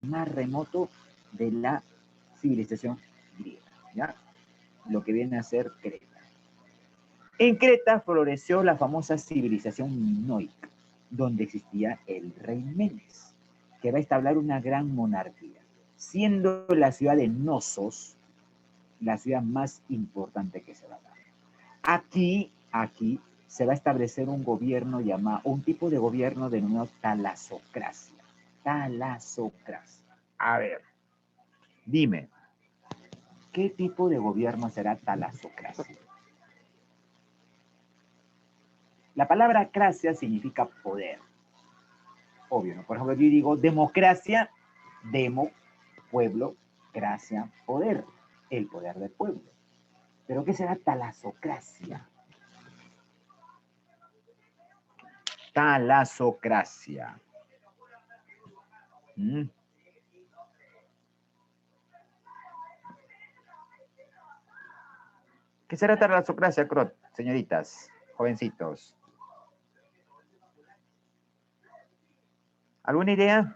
más remoto de la civilización griega, ¿ya? Lo que viene a ser Creta. En Creta floreció la famosa civilización minoica, donde existía el rey Menes, que va a establecer una gran monarquía, siendo la ciudad de Nosos la ciudad más importante que se va a dar. Aquí se va a establecer un gobierno llamado, un tipo de gobierno denominado talasocracia. Talasocracia. A ver, dime, ¿qué tipo de gobierno será talasocracia? La palabra cracia significa poder, obvio, ¿no? Por ejemplo, yo digo democracia, demo, pueblo, gracia, poder, el poder del pueblo. ¿Pero qué será talasocracia? Talasocracia. ¿Mm? ¿Qué será talasocracia, Crot, señoritas, jovencitos? ¿Alguna idea?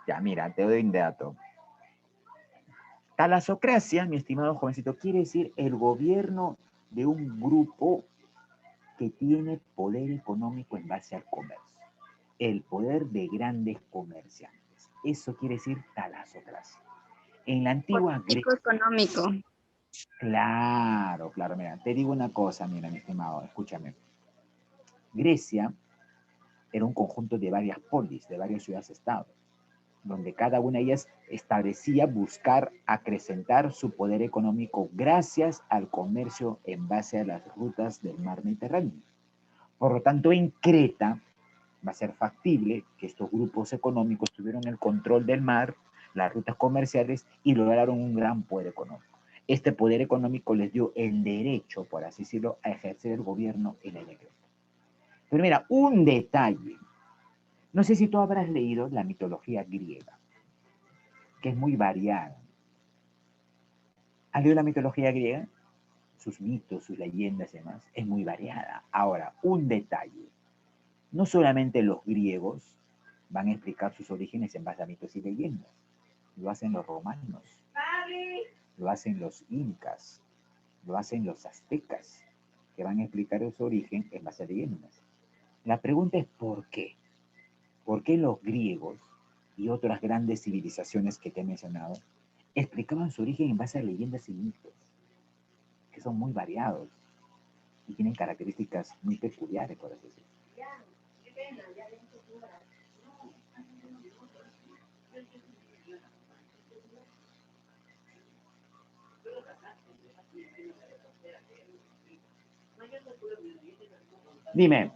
Ya, mira, te doy un dato. Talasocracia, mi estimado jovencito, quiere decir el gobierno de un grupo que tiene poder económico en base al comercio. El poder de grandes comerciantes. Eso quiere decir talasocracia. En la antigua Político Grecia, económico. claro, claro, mira, te digo una cosa, mira, mi estimado, escúchame. Grecia era un conjunto de varias polis, de varias ciudades-estados, donde cada una de ellas establecía buscar acrecentar su poder económico gracias al comercio en base a las rutas del mar Mediterráneo. Por lo tanto, en Creta va a ser factible que estos grupos económicos tuvieron el control del mar, las rutas comerciales y lograron un gran poder económico. Este poder económico les dio el derecho, por así decirlo, a ejercer el gobierno en el Creta. Pero mira, un detalle. No sé si tú habrás leído la mitología griega, que es muy variada. ¿Has leído la mitología griega? Sus mitos, sus leyendas y demás, es muy variada. Ahora, un detalle. No solamente los griegos van a explicar sus orígenes en base a mitos y leyendas. Lo hacen los romanos, lo hacen los incas, lo hacen los aztecas, que van a explicar su origen en base a leyendas. La pregunta es ¿por qué? ¿Por qué los griegos y otras grandes civilizaciones que te he mencionado explicaban su origen en base a leyendas y mitos, que son muy variados y tienen características muy peculiares, por así decirlo? Dime,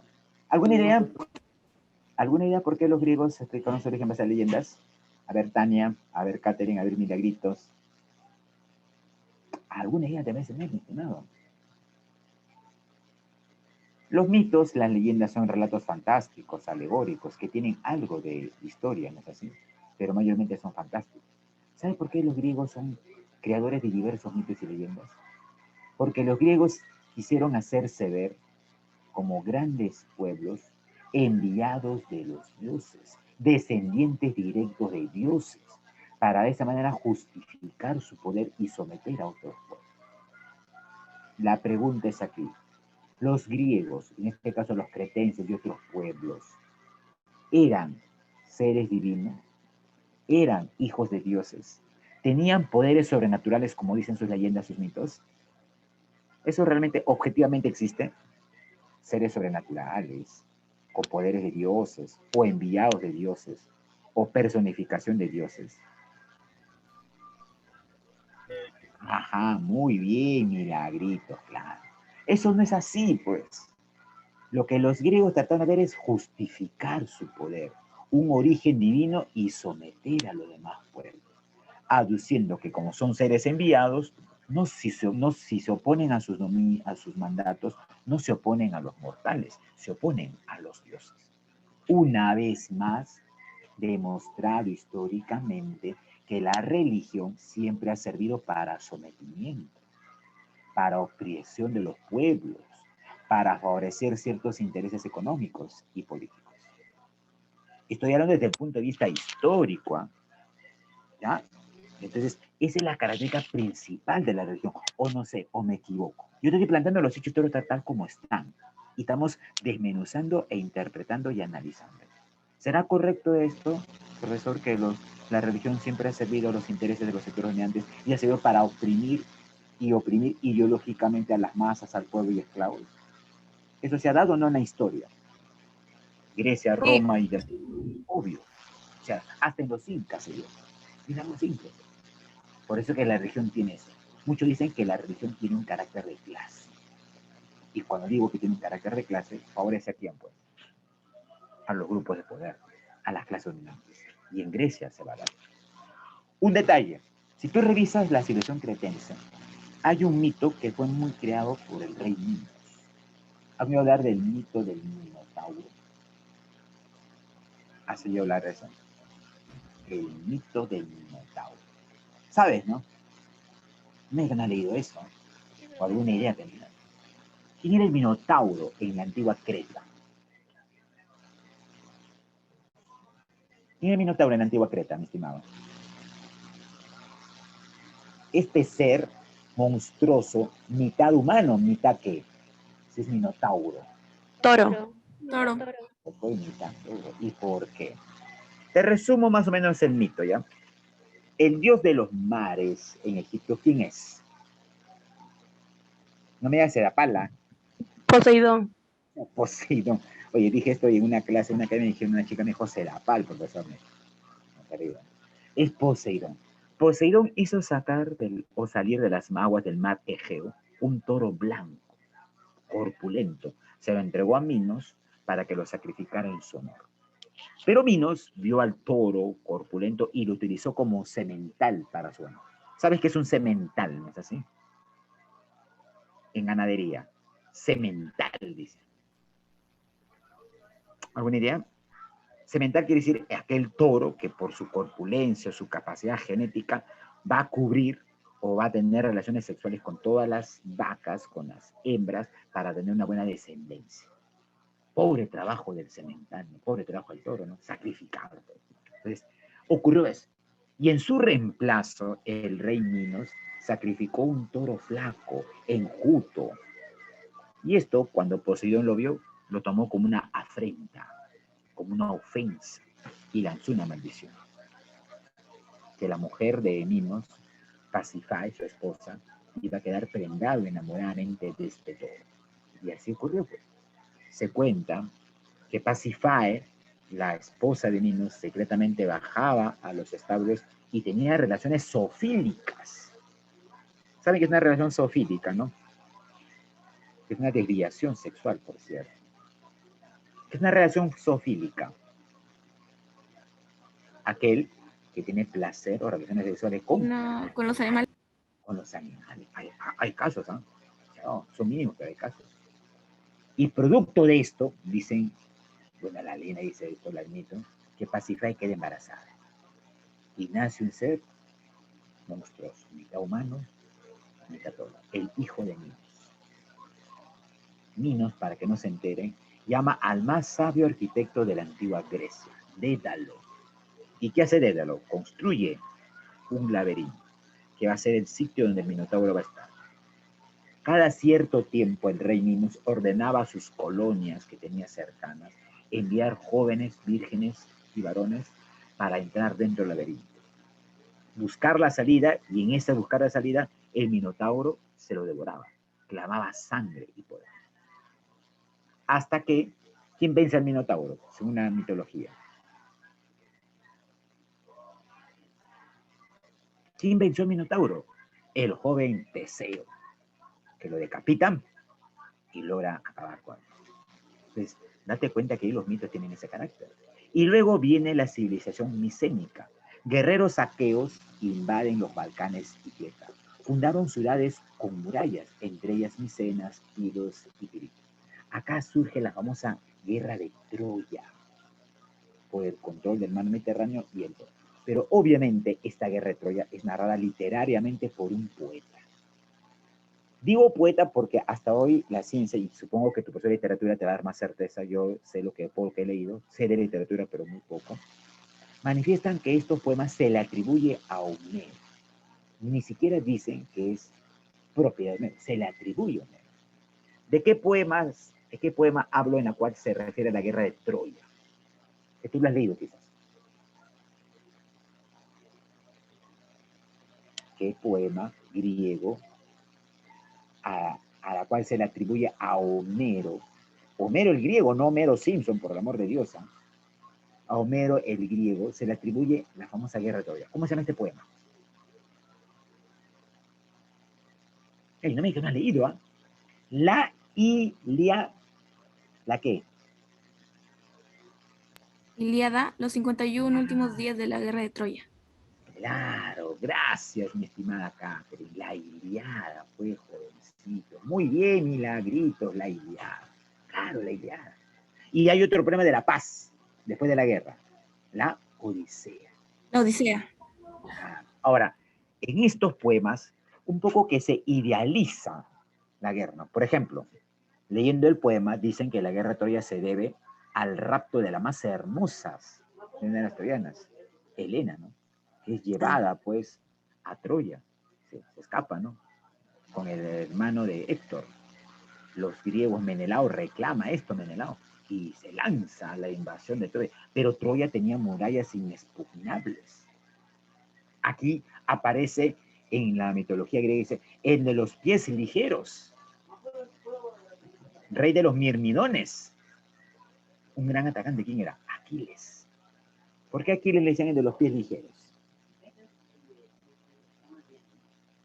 ¿alguna idea? ¿Alguna idea por qué los griegos explicaron su origen en base a leyendas? A ver, Tania, a ver, Catherine, a ver, Milagritos. ¿Alguna idea te parece, mi estimado? Los mitos, las leyendas son relatos fantásticos, alegóricos, que tienen algo de historia, ¿no es así? Pero mayormente son fantásticos. ¿Sabe por qué los griegos son creadores de diversos mitos y leyendas? Porque los griegos quisieron hacerse ver como grandes pueblos enviados de los dioses, descendientes directos de dioses, para de esa manera justificar su poder y someter a otros pueblos. La pregunta es aquí, los griegos, en este caso los cretenses y otros pueblos, eran seres divinos, eran hijos de dioses, tenían poderes sobrenaturales como dicen sus leyendas, sus mitos. ¿Eso realmente objetivamente existe? Seres sobrenaturales, o poderes de dioses, o enviados de dioses, o personificación de dioses. Ajá, muy bien, milagritos, claro. Eso no es así, pues. Lo que los griegos trataron de ver es justificar su poder, un origen divino y someter a los demás pueblos, aduciendo que como son seres enviados, no si se oponen a sus mandatos, no se oponen a los mortales, se oponen a los dioses. Una vez más, demostrado históricamente que la religión siempre ha servido para sometimiento, para opresión de los pueblos, para favorecer ciertos intereses económicos y políticos. Estoy hablando desde el punto de vista histórico, ¿ah? ¿Ya? Entonces, esa es la característica principal de la religión. O no sé, o me equivoco. Yo te estoy planteando los hechos históricos tal como están. Y estamos desmenuzando e interpretando y analizando. ¿Será correcto esto, profesor, que la religión siempre ha servido a los intereses de los sectores dominantes y ha servido para oprimir ideológicamente a las masas, al pueblo y esclavos? ¿Eso se ha dado o no en la historia? Grecia, Sí, Roma y de... Obvio. O sea, hasta en los incas se dio. Digamos incas. Por eso que la religión tiene eso. Muchos dicen que la religión tiene un carácter de clase. Y cuando digo que tiene un carácter de clase, favorece a quién, pues. A los grupos de poder, a las clases dominantes. Y en Grecia se va a dar. Un detalle. Si tú revisas la civilización cretense, hay un mito que fue muy creado por el rey Minos. ¿Has oído hablar del mito del Minotauro? ¿Has oído hablar de eso? El mito del Minotauro. ¿Sabes, no? No es que no ha leído eso. O alguna idea tendrá. ¿Quién era el Minotauro en la antigua Creta? ¿Quién era el Minotauro en la antigua Creta, mi estimado? Este ser monstruoso, mitad humano, mitad qué. Ese es Minotauro. Toro. toro. Mitad toro. ¿Y por qué? Te resumo más o menos el mito, ¿ya? El dios de los mares en Egipto, ¿quién es? No me digas Serapala. Poseidón. Poseidón. Oye, dije esto en una clase, una academia, dijeron, una chica me dijo Serapal, profesor. Es Poseidón. Poseidón hizo sacar o salir de las aguas del mar Egeo un toro blanco, corpulento. Se lo entregó a Minos para que lo sacrificara en su honor. Pero Minos vio al toro corpulento y lo utilizó como semental para su honor. ¿Sabes qué es un semental, no es así? En ganadería. Semental, dice. ¿Alguna idea? Semental quiere decir aquel toro que por su corpulencia, su capacidad genética, va a cubrir o va a tener relaciones sexuales con todas las vacas, con las hembras, para tener una buena descendencia. Pobre trabajo del semental, ¿no? Pobre trabajo del toro, ¿no? Sacrificado. Entonces, ocurrió eso. Y en su reemplazo, el rey Minos sacrificó un toro flaco, enjuto. Y esto, cuando Poseidón lo vio, lo tomó como una afrenta, como una ofensa, y lanzó una maldición. Que la mujer de Minos, Pasífae, su esposa, iba a quedar prendado enamoradamente de este toro. Y así ocurrió, pues. Se cuenta que Pasífae, la esposa de Minos, secretamente bajaba a los establos y tenía relaciones zoofílicas. ¿Saben qué es una relación zoofílica, no? Que es una desviación sexual, por cierto. ¿Qué es una relación zoofílica? Aquel que tiene placer o relaciones sexuales No, con los animales. con los animales. Hay casos, ¿ah? ¿eh? No, son mínimos, pero hay casos. Y producto de esto, dicen, bueno, la leyenda dice esto, la admito, que Pasífae queda embarazada. Y nace un ser monstruoso, mitad humano, mitad toro, el hijo de Minos. Minos, para que no se enteren, llama al más sabio arquitecto de la antigua Grecia, Dédalo. ¿Y qué hace Dédalo? Construye un laberinto, que va a ser el sitio donde el Minotauro va a estar. Cada cierto tiempo el rey Minos ordenaba a sus colonias que tenía cercanas enviar jóvenes, vírgenes y varones para entrar dentro del laberinto. Buscar la salida, y en esa buscar la salida, el Minotauro se lo devoraba, clamaba sangre y poder. Hasta que, ¿quién vence al Minotauro? Según la mitología. ¿Quién venció al Minotauro? El joven Teseo, que lo decapitan y logra acabar con él. Entonces, date cuenta que los mitos tienen ese carácter. Y luego viene la civilización micénica. Guerreros aqueos invaden los Balcanes y Creta. Fundaron ciudades con murallas, entre ellas Micenas, Tiros y Pirito. Acá surge la famosa guerra de Troya por el control del mar Mediterráneo y el Toro. Pero obviamente esta guerra de Troya es narrada literariamente por un poeta. Digo poeta porque hasta hoy la ciencia, y supongo que tu profesor de literatura te va a dar más certeza, yo sé lo que poco que he leído, sé de literatura pero muy poco, manifiestan que estos poemas se le atribuye a Homero. Ni siquiera dicen que es propia de Homero, se le atribuye a Homero. ¿De qué poema hablo en la cual se refiere a la guerra de Troya? Que tú lo has leído quizás. ¿Qué poema griego a la cual se le atribuye a Homero? Homero el griego, no Homero Simpson, por el amor de Dios. A Homero el griego se le atribuye la famosa guerra de Troya. ¿Cómo se llama este poema? Ey, no me digas que no has leído, ¿ah? La Ilíada. ¿La qué? Ilíada, los 51 últimos días de la guerra de Troya. Claro, gracias, mi estimada Catherine. La Ilíada, pues, jovencito. Muy bien, Milagritos, la Ilíada. Claro, la Ilíada. Y hay otro problema de la paz, después de la guerra. La Odisea. La Odisea. Ahora, en estos poemas, un poco que se idealiza la guerra, ¿no? Por ejemplo, leyendo el poema, dicen que la guerra de Troya se debe al rapto de las más hermosas de las troyanas, Helena, ¿no? Que es llevada, pues, a Troya. Se escapa, ¿no? Con el hermano de Héctor. Los griegos, Menelao reclama esto, Menelao, y se lanza a la invasión de Troya. Pero Troya tenía murallas inexpugnables. Aquí aparece en la mitología griega, dice, el de los pies ligeros, rey de los mirmidones, un gran atacante. ¿Quién era? Aquiles. ¿Por qué Aquiles le decían el de los pies ligeros?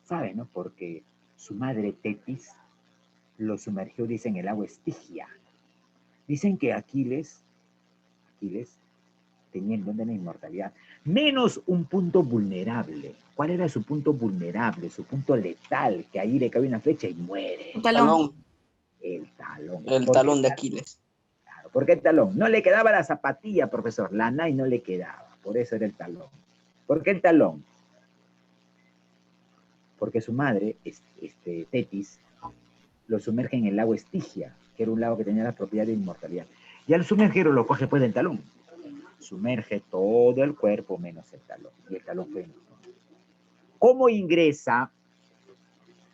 ¿Saben, no? Porque su madre Tetis lo sumergió, dicen, en el agua Estigia. Dicen que Aquiles tenía el don de la inmortalidad, menos un punto vulnerable. ¿Cuál era su punto vulnerable, su punto letal? Que ahí le cae una flecha y muere. El talón. El talón. El talón de Aquiles. Claro, ¿por qué el talón? No le quedaba la zapatilla, profesor. La Nike no le quedaba. Por eso era el talón. ¿Por qué el talón? Porque su madre, Tetis, lo sumerge en el lago Estigia, que era un lago que tenía la propiedad de inmortalidad. Y al sumergirlo lo coge pues del talón. Sumerge todo el cuerpo menos el talón. Y el talón fue. ¿Cómo ingresa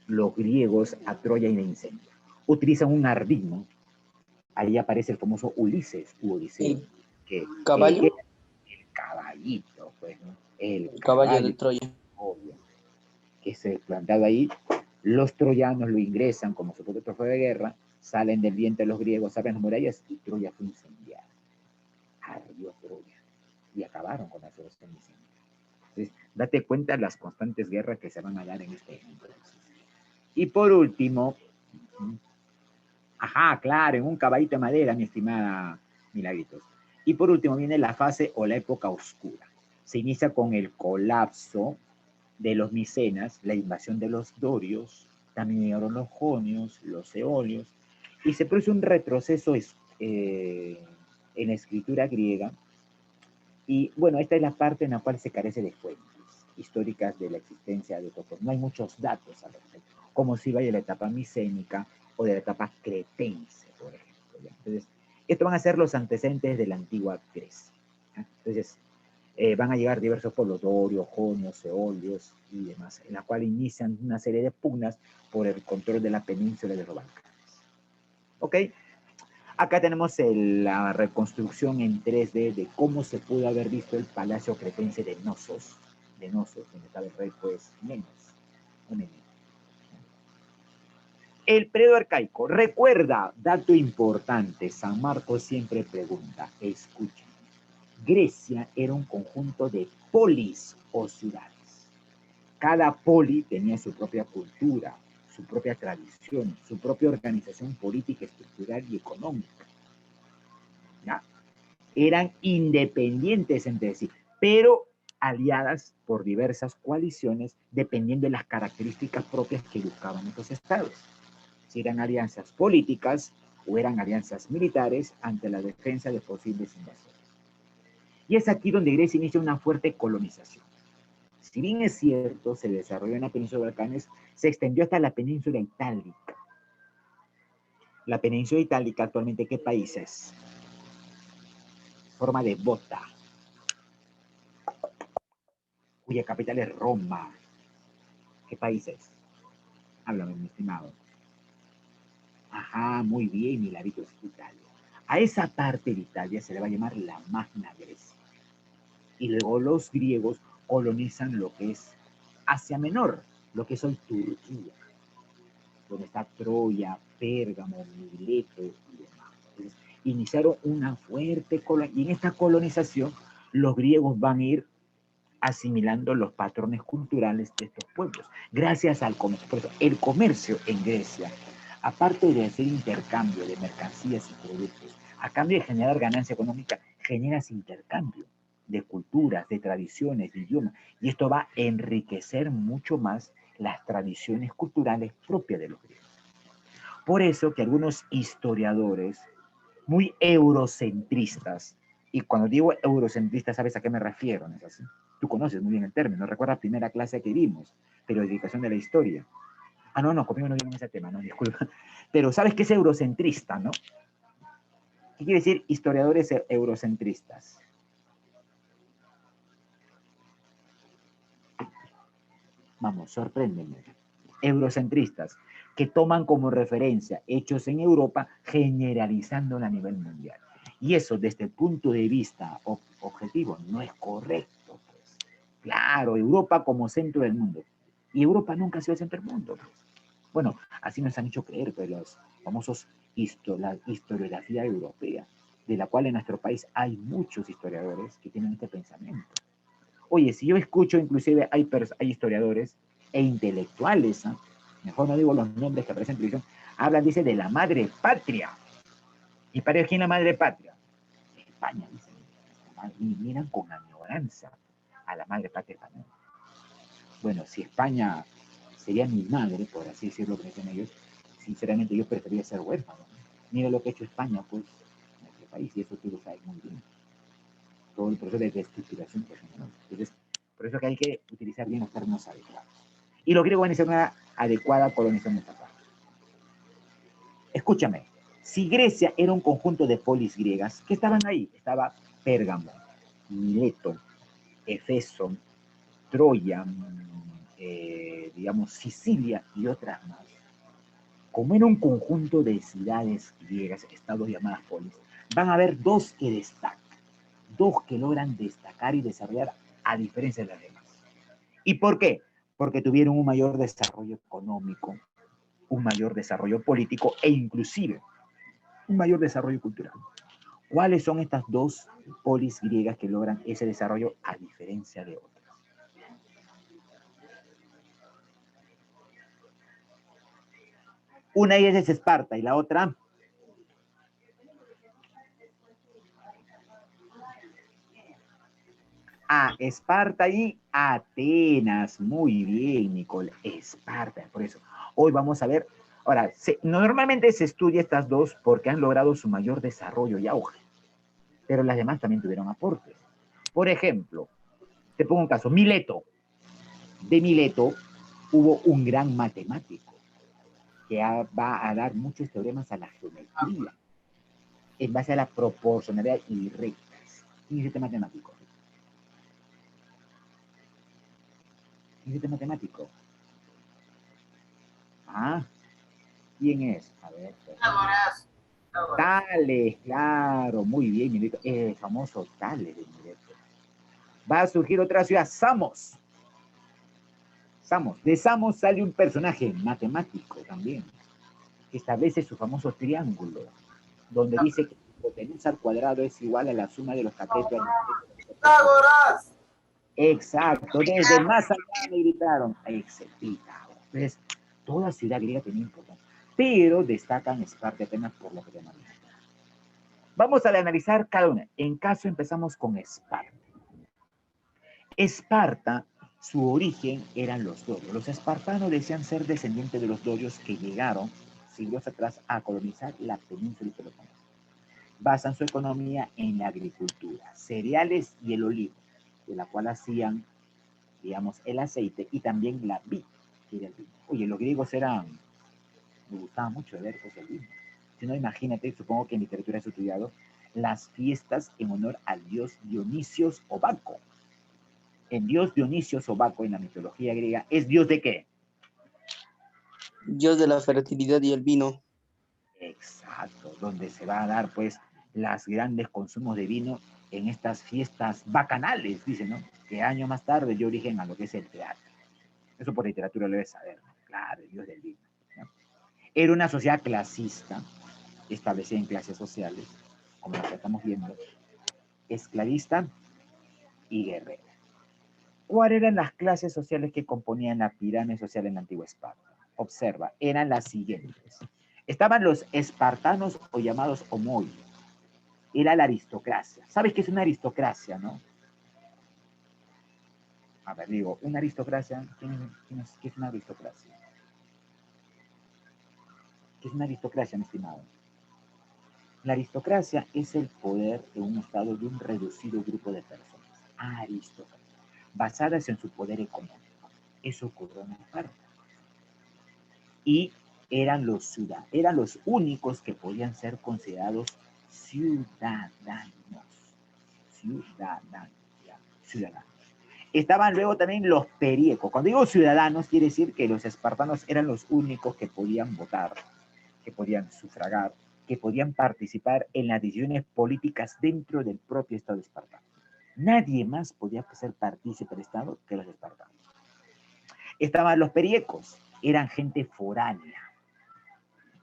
los griegos a Troya y la incendia? Utilizan un ardid, ¿no? Ahí aparece el famoso Ulises u Odiseo. ¿Caballo? El caballito, pues, ¿no? El caballo de Troya. Obvio. Que se plantado ahí. Los troyanos lo ingresan como su propio trofeo de guerra, salen del vientre de los griegos, abren las murallas y Troya fue incendiada. Ardió Troya. Y acabaron con la solución incendiada. Entonces, date cuenta de las constantes guerras que se van a dar en este mundo. Y por último, ajá, claro, en un caballito de madera, mi estimada Milagritos. Y por último viene la fase o la época oscura. Se inicia con el colapso de los micenas, la invasión de los dorios, también llegaron los jonios, los eolios, y se produce un retroceso en la escritura griega. Y bueno, esta es la parte en la cual se carece de fuentes históricas de la existencia de Topos. No hay muchos datos al respecto, como si vaya de la etapa micénica o de la etapa cretense, por ejemplo. ¿Ya? Entonces, estos van a ser los antecedentes de la antigua Grecia. ¿Ya? Entonces, van a llegar diversos pueblos, dorios, jonios, eolios y demás, en la cual inician una serie de pugnas por el control de la península de los Balcanes. ¿Ok? Acá tenemos la reconstrucción en 3D de cómo se pudo haber visto el palacio cretense de Nosos, donde estaba el rey, pues, Menes. El periodo arcaico. Recuerda, dato importante, San Marcos siempre pregunta, escuchen. Grecia era un conjunto de polis o ciudades. Cada poli tenía su propia cultura, su propia tradición, su propia organización política, estructural y económica. ¿Ya? Eran independientes entre sí, pero aliadas por diversas coaliciones dependiendo de las características propias que buscaban estos estados. Si eran alianzas políticas o eran alianzas militares ante la defensa de posibles invasores. Y es aquí donde Grecia inicia una fuerte colonización. Si bien es cierto, se desarrolló en la península de Balcanes, se extendió hasta la península itálica. La península itálica actualmente, ¿qué país es? Forma de bota, cuya capital es Roma. ¿Qué país es? Háblame, mi estimado. Ajá, muy bien, Milavito, es Italia. A esa parte de Italia se le va a llamar la Magna Grecia. Y luego los griegos colonizan lo que es Asia Menor, lo que es hoy Turquía, donde está Troya, Pérgamo, Mileto y demás. Entonces, iniciaron una fuerte colonización, y en esta colonización los griegos van a ir asimilando los patrones culturales de estos pueblos, gracias al comercio. Por eso, el comercio en Grecia, aparte de hacer intercambio de mercancías y productos, a cambio de generar ganancia económica, genera ese intercambio de culturas, de tradiciones, de idiomas, y esto va a enriquecer mucho más las tradiciones culturales propias de los griegos. Por eso que algunos historiadores muy eurocentristas, y cuando digo eurocentristas, ¿sabes a qué me refiero? ¿No es así? Tú conoces muy bien el término, recuerda la primera clase que vimos, periodificación de la historia. Ah, no, conmigo no vimos ese tema, no, disculpa. Pero ¿sabes qué es eurocentrista, no? ¿Qué quiere decir historiadores eurocentristas? Vamos, sorpréndeme. Eurocentristas, que toman como referencia hechos en Europa, generalizándola a nivel mundial. Y eso, desde el punto de vista objetivo, no es correcto. Pues. Claro, Europa como centro del mundo. Y Europa nunca ha sido el centro del mundo. Pues. Bueno, así nos han hecho creer pues, los famosos la historiografía europea, de la cual en nuestro país hay muchos historiadores que tienen este pensamiento. Oye, si yo escucho, inclusive hay historiadores e intelectuales, ¿eh? Mejor no digo los nombres que aparecen en televisión, hablan, dice, de la madre patria. ¿Y para quién la madre patria? España, dicen. Y miran con añoranza a la madre patria española. Bueno, si España sería mi madre, por así decirlo, que dicen ellos, sinceramente yo preferiría ser huérfano. Mira lo que ha hecho España, pues, en nuestro país, y eso tú lo sabes muy bien. Todo el proceso de destructuración, por ejemplo. Entonces, por eso que hay que utilizar bien los términos adecuados. Y los griegos van a hacer una adecuada colonización de esta parte. Escúchame, si Grecia era un conjunto de polis griegas, ¿qué estaban ahí? Estaba Pérgamo, Mileto, Efeso, Troya, digamos, Sicilia y otras más. Como era un conjunto de ciudades griegas, estados llamadas polis, van a haber dos que destacan, dos que logran destacar y desarrollar a diferencia de las demás. ¿Y por qué? Porque tuvieron un mayor desarrollo económico, un mayor desarrollo político e inclusive un mayor desarrollo cultural. ¿Cuáles son estas dos polis griegas que logran ese desarrollo a diferencia de otras? Una de ellas es Esparta y la otra... Esparta y Atenas. Muy bien, Nicole. Esparta, por eso. Hoy vamos a ver. Ahora, normalmente se estudia estas dos porque han logrado su mayor desarrollo y auge. Pero las demás también tuvieron aportes. Por ejemplo, te pongo un caso. Mileto. De Mileto hubo un gran matemático que va a dar muchos teoremas a la geometría en base a la proporcionalidad y rectas. ¿Quién es este matemático? ¿Quién es este matemático? ¿Quién es? A ver. Tales, claro, muy bien, Mileto. El famoso Tales de Mileto. Va a surgir otra ciudad, Samos. Samos. De Samos sale un personaje matemático también, que establece su famoso triángulo, donde dice que la hipotenusa al cuadrado es igual a la suma de los catetos. Exacto, desde más allá me gritaron, Entonces, toda ciudad griega tenía importancia, pero destacan Esparta y Atenas por lo que te manejan. Vamos a analizar cada una. En caso empezamos con Esparta. Esparta, su origen eran los dorios. Los espartanos decían ser descendientes de los dorios que llegaron siglos atrás a colonizar la península de Peloponeso. Basan su economía en la agricultura, cereales y el olivo, de la cual hacían digamos, el aceite y también la vid, que era el vino. Oye, los griegos eran, me gustaba mucho ver pues, el vino. Si no, imagínate, supongo que en literatura has estudiado las fiestas en honor al dios Dionisio o Baco. El dios Dionisio o Baco en la mitología griega es dios de qué? Dios de la fertilidad y el vino. Exacto, donde se va a dar pues las grandes consumos de vino en estas fiestas bacanales, dicen, ¿no? Que años más tarde dio origen a lo que es el teatro. Eso por literatura lo debes saber, ¿no? Claro, el dios del vino, ¿no? Era una sociedad clasista, establecida en clases sociales, como lo que estamos viendo, esclavista y guerrera. ¿Cuáles eran las clases sociales que componían la pirámide social en la antigua Esparta? Observa, eran las siguientes. Estaban los espartanos o llamados homoi. Era la aristocracia. ¿Sabes qué es una aristocracia, no? A ver, digo, una aristocracia, ¿qué es una aristocracia? ¿Qué es una aristocracia, mi estimado? La aristocracia es el poder de un estado de un reducido grupo de personas. Aristócratas, basadas en su poder económico. Eso ocurrió en Esparta. Y eran los únicos que podían ser considerados ciudadanos. Ciudadanos. Estaban luego también los periecos. Cuando digo ciudadanos, quiere decir que los espartanos eran los únicos que podían votar, que podían sufragar, que podían participar en las decisiones políticas dentro del propio Estado espartano. Nadie más podía ser partícipe del Estado que los espartanos. Estaban los periecos, eran gente foránea.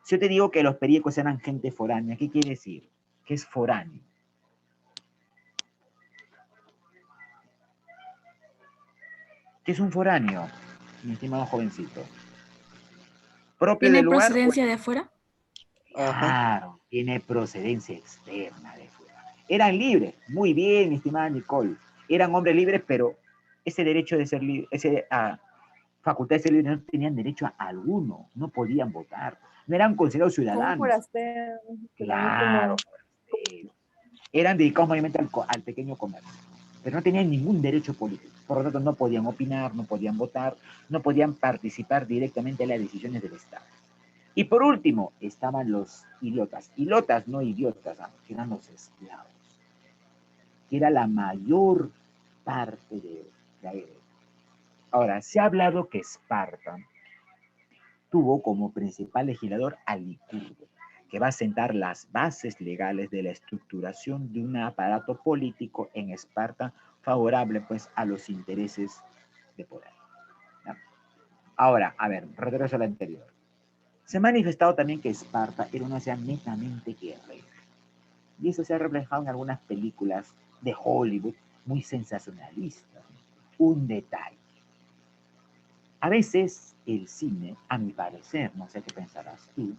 Si yo te digo que los periecos eran gente foránea, ¿qué quiere decir? ¿Qué es foráneo? ¿Qué es un foráneo, mi estimado jovencito? ¿Propio ¿Tiene del lugar? procedencia de afuera? Ajá. Claro, tiene procedencia externa de fuera. Eran libres, muy bien, mi estimada Nicole. Eran hombres libres, pero ese derecho de ser libre, facultad de ser libre, no tenían derecho a alguno, no podían votar, no eran considerados Como ciudadanos. forasteros, que también Claro, forasteros. Eran dedicados mayormente al pequeño comercio, pero no tenían ningún derecho político. Por lo tanto, no podían opinar, no podían votar, no podían participar directamente en las decisiones del Estado. Y por último, estaban los ilotas. Ilotas, no idiotas, que eran los esclavos, que era la mayor parte de la guerra. Ahora, se ha hablado que Esparta tuvo como principal legislador a Licurgo, que va a sentar las bases legales de la estructuración de un aparato político en Esparta favorable pues a los intereses de poder. ¿No? Ahora, a ver, regreso a lo anterior. Se ha manifestado también que Esparta era una ciudad netamente guerrera. Y eso se ha reflejado en algunas películas de Hollywood muy sensacionalistas. Un detalle. A veces el cine, a mi parecer, no sé qué pensarás tú,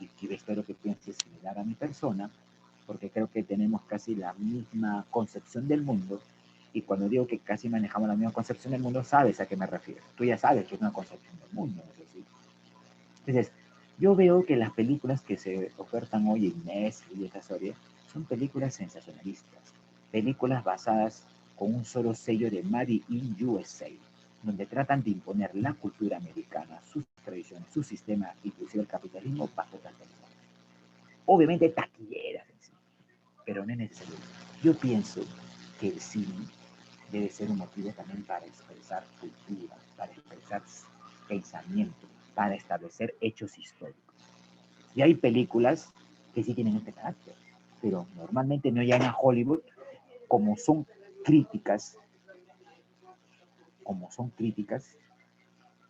y espero que pienses similar a mi persona, porque creo que tenemos casi la misma concepción del mundo, y cuando digo que casi manejamos la misma concepción del mundo, sabes a qué me refiero. Tú ya sabes que es una concepción del mundo, no sé si. Entonces, yo veo que las películas que se ofertan hoy en Netflix y esta serie son películas sensacionalistas, películas basadas con un solo sello de Made in USA, donde tratan de imponer la cultura americana, sus tradiciones, su sistema, inclusive el capitalismo, bajo otras personas. Obviamente taquilleras en sí, pero no es necesario. Yo pienso que el cine debe ser un motivo también para expresar cultura, para expresar pensamiento, para establecer hechos históricos. Y hay películas que sí tienen este carácter, pero normalmente no llegan a Hollywood como son críticas,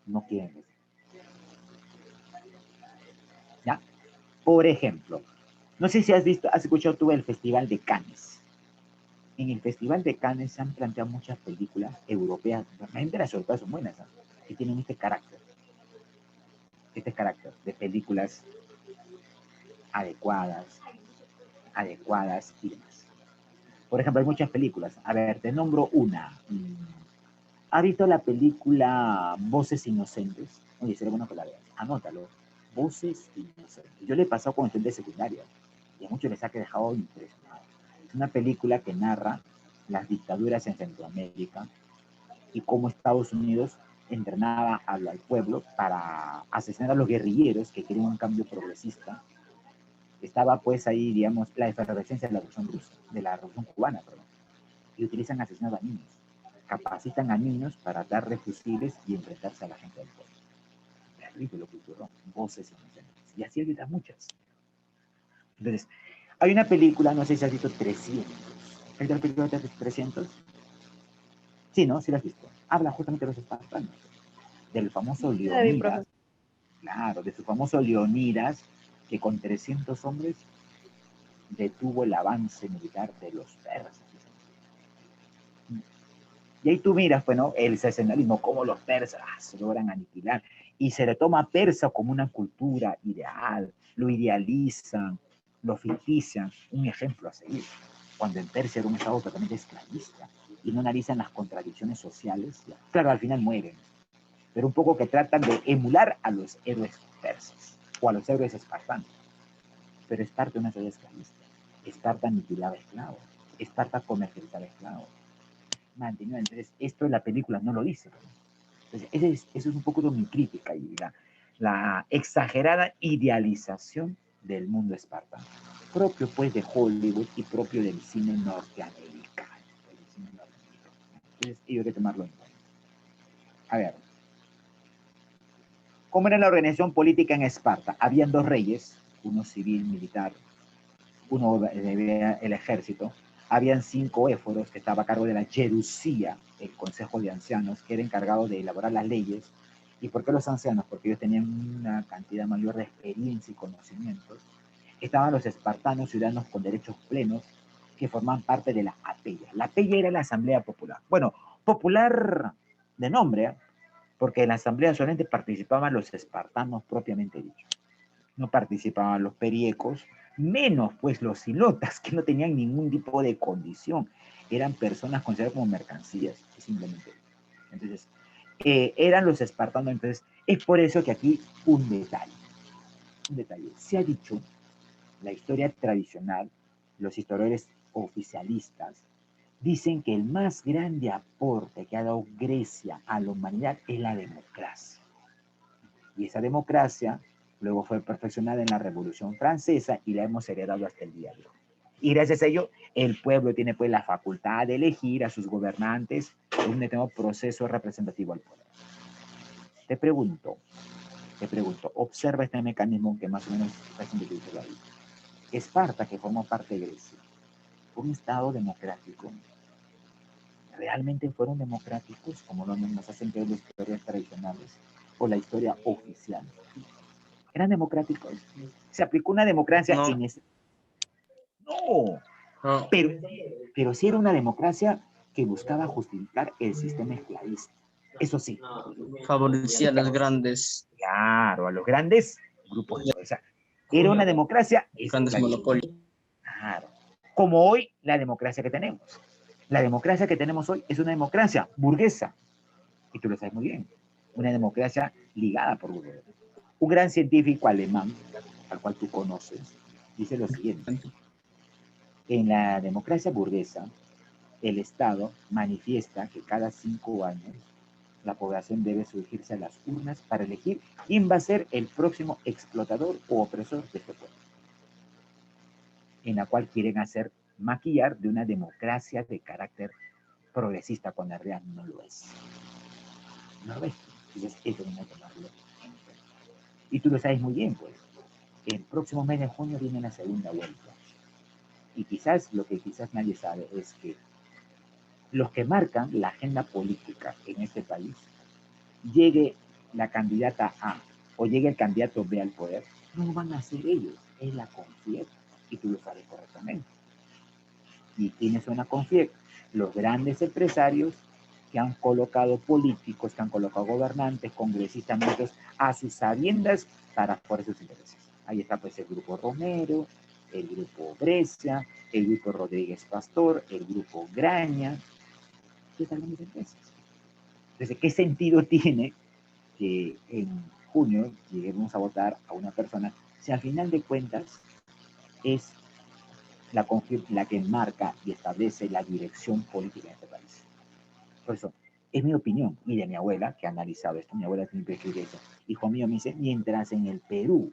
no quieren decir. ¿Ya? Por ejemplo, no sé si has escuchado tú el Festival de Cannes. En el Festival de Cannes se han planteado muchas películas europeas, realmente las europeas son buenas, ¿no? Que tienen este carácter de películas adecuadas y demás. Por ejemplo, hay muchas películas. A ver, te nombro una. ¿Has visto la película Voces Inocentes? Oye, sería bueno que la veas. Anótalo. Voces Inocentes. Yo le he pasado con estudiantes de secundaria y a muchos les ha dejado impresionados. Es una película que narra las dictaduras en Centroamérica y cómo Estados Unidos entrenaba al pueblo para asesinar a los guerrilleros que querían un cambio progresista. Estaba pues ahí, digamos, la efervescencia de la Revolución Rusa, de la Revolución Cubana, perdón, y utilizan asesinatos a niños, capacitan a niños para darle fusiles y enfrentarse a la gente del pueblo. Terrible lo que ocurrió, voces inocentes, y así hay muchas. Entonces, hay una película, no sé si has visto 300. ¿Has visto la película de 300? Sí, ¿no? Sí la has visto. Habla justamente de los espartanos, del famoso La vi, Leonidas, profe. claro, de su famoso Leonidas, que con 300 hombres detuvo el avance militar de los persas. Y ahí tú miras, bueno, el sensacionalismo, cómo los persas se logran aniquilar, y se le toma a persa como una cultura ideal, lo idealizan, lo fictician, un ejemplo a seguir, cuando en Persia era un estado totalmente esclavista, y no analizan las contradicciones sociales. Claro, al final mueren, pero un poco que tratan de emular a los héroes persas, o a los héroes espartanos. Pero Esparta no es una esclavista. Esparta aniquilaba esclavos. Esparta comercializaba esclavos. Mantenía. Entonces, esto en la película no lo dice. Entonces, eso es un poco de mi crítica y la exagerada idealización del mundo espartano. Propio, pues, de Hollywood y propio del cine norteamericano. Entonces, ello hay que tomarlo en cuenta. A ver. ¿Cómo era la organización política en Esparta? Habían dos reyes, uno civil, militar, uno el ejército. Habían 5 éforos que estaba a cargo de la Jerusía, el consejo de ancianos, que era encargado de elaborar las leyes. ¿Y por qué los ancianos? Porque ellos tenían una cantidad mayor de experiencia y conocimientos. Estaban los espartanos, ciudadanos con derechos plenos, que formaban parte de la Apeya. La Apeya era la Asamblea Popular. Bueno, popular de nombre, porque en la asamblea solamente participaban los espartanos propiamente dicho. No participaban los periecos, menos pues los silotas, que no tenían ningún tipo de condición. Eran personas consideradas como mercancías, simplemente. Entonces, eran los espartanos. Entonces, es por eso que aquí un detalle. Se ha dicho, la historia tradicional, los historiadores oficialistas, dicen que el más grande aporte que ha dado Grecia a la humanidad es la democracia. Y esa democracia luego fue perfeccionada en la Revolución Francesa y la hemos heredado hasta el día de hoy. Y gracias a ello, el pueblo tiene pues la facultad de elegir a sus gobernantes en un determinado proceso representativo al poder. Te pregunto, observa este mecanismo que más o menos está simplificado ahí. Esparta, que formó parte de Grecia, un estado democrático. ¿Realmente fueron democráticos, como nos hacen creer las historias tradicionales o la historia oficial? ¿Eran democráticos? ¿Se aplicó una democracia No. en ese? No, No. pero sí era una democracia que buscaba justificar el sistema esclavista. Eso sí. Favorecía a los grandes. Claro, a los grandes grupos. O sea, era una democracia Grandes monopolios. Claro. Como hoy la democracia que tenemos. La democracia que tenemos hoy es una democracia burguesa. Y tú lo sabes muy bien. Una democracia ligada por gobierno. Un gran científico alemán, al cual tú conoces, dice lo siguiente. En la democracia burguesa, el Estado manifiesta que cada 5 años la población debe surgirse a las urnas para elegir quién va a ser el próximo explotador o opresor de este pueblo, en la cual quieren hacer maquillar de una democracia de carácter progresista cuando en realidad no lo es. ¿No lo ves? Entonces, eso no hay que tomarlo en cuenta. Y tú lo sabes muy bien, pues. El próximo mes de junio viene la segunda vuelta. Y quizás lo que quizás nadie sabe es que los que marcan la agenda política en este país, llegue la candidata A o llegue el candidato B al poder, no van a ser ellos, es la CONFIEP, y tú lo sabes correctamente. ¿Y quiénes son la CONFIEP? Los grandes empresarios que han colocado políticos, que han colocado gobernantes, congresistas, ministros, a sus sabiendas para favorecer sus intereses. Ahí está pues el grupo Romero, el grupo Brescia, el grupo Rodríguez Pastor, el grupo Graña, que están grandes empresas. Entonces, ¿qué sentido tiene que en junio lleguemos a votar a una persona si al final de cuentas es la CONFIEP la que marca y establece la dirección política de este país? Por eso, Es mi opinión, y de mi abuela, que ha analizado esto. Mi abuela siempre escribe eso. Hijo mío, me dice, mientras en el Perú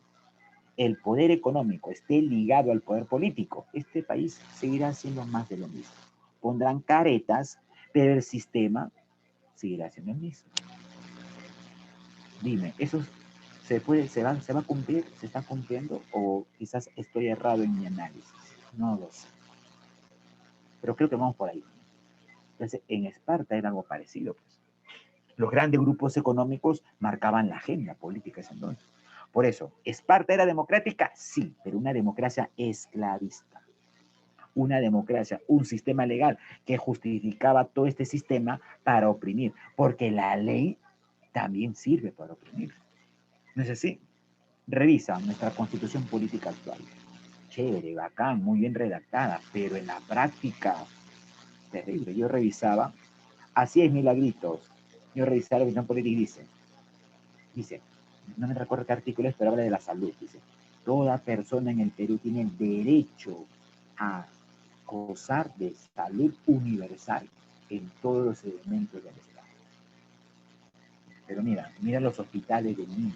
el poder económico esté ligado al poder político, este país seguirá siendo más de lo mismo. Pondrán caretas, pero el sistema seguirá siendo el mismo. Dime, ¿eso se va a cumplir? ¿Se está cumpliendo? ¿O quizás estoy errado en mi análisis? No lo sé. Pero creo que vamos por ahí. Entonces, en Esparta era algo parecido, pues. Los grandes grupos económicos marcaban la agenda política ese entonces. Por eso, ¿Esparta era democrática? Sí, pero una democracia esclavista. Una democracia, un sistema legal que justificaba todo este sistema para oprimir, porque la ley también sirve para oprimir. ¿No es así? Revisa nuestra constitución política actual. Chévere, bacán, muy bien redactada, pero en la práctica, terrible. Yo revisaba, así es milagritos. Yo revisaba la visión política y dice, no me recuerdo qué artículo es, pero habla de la salud. Dice, toda persona en el Perú tiene el derecho a gozar de salud universal en todos los elementos del Estado. Pero mira los hospitales de niños,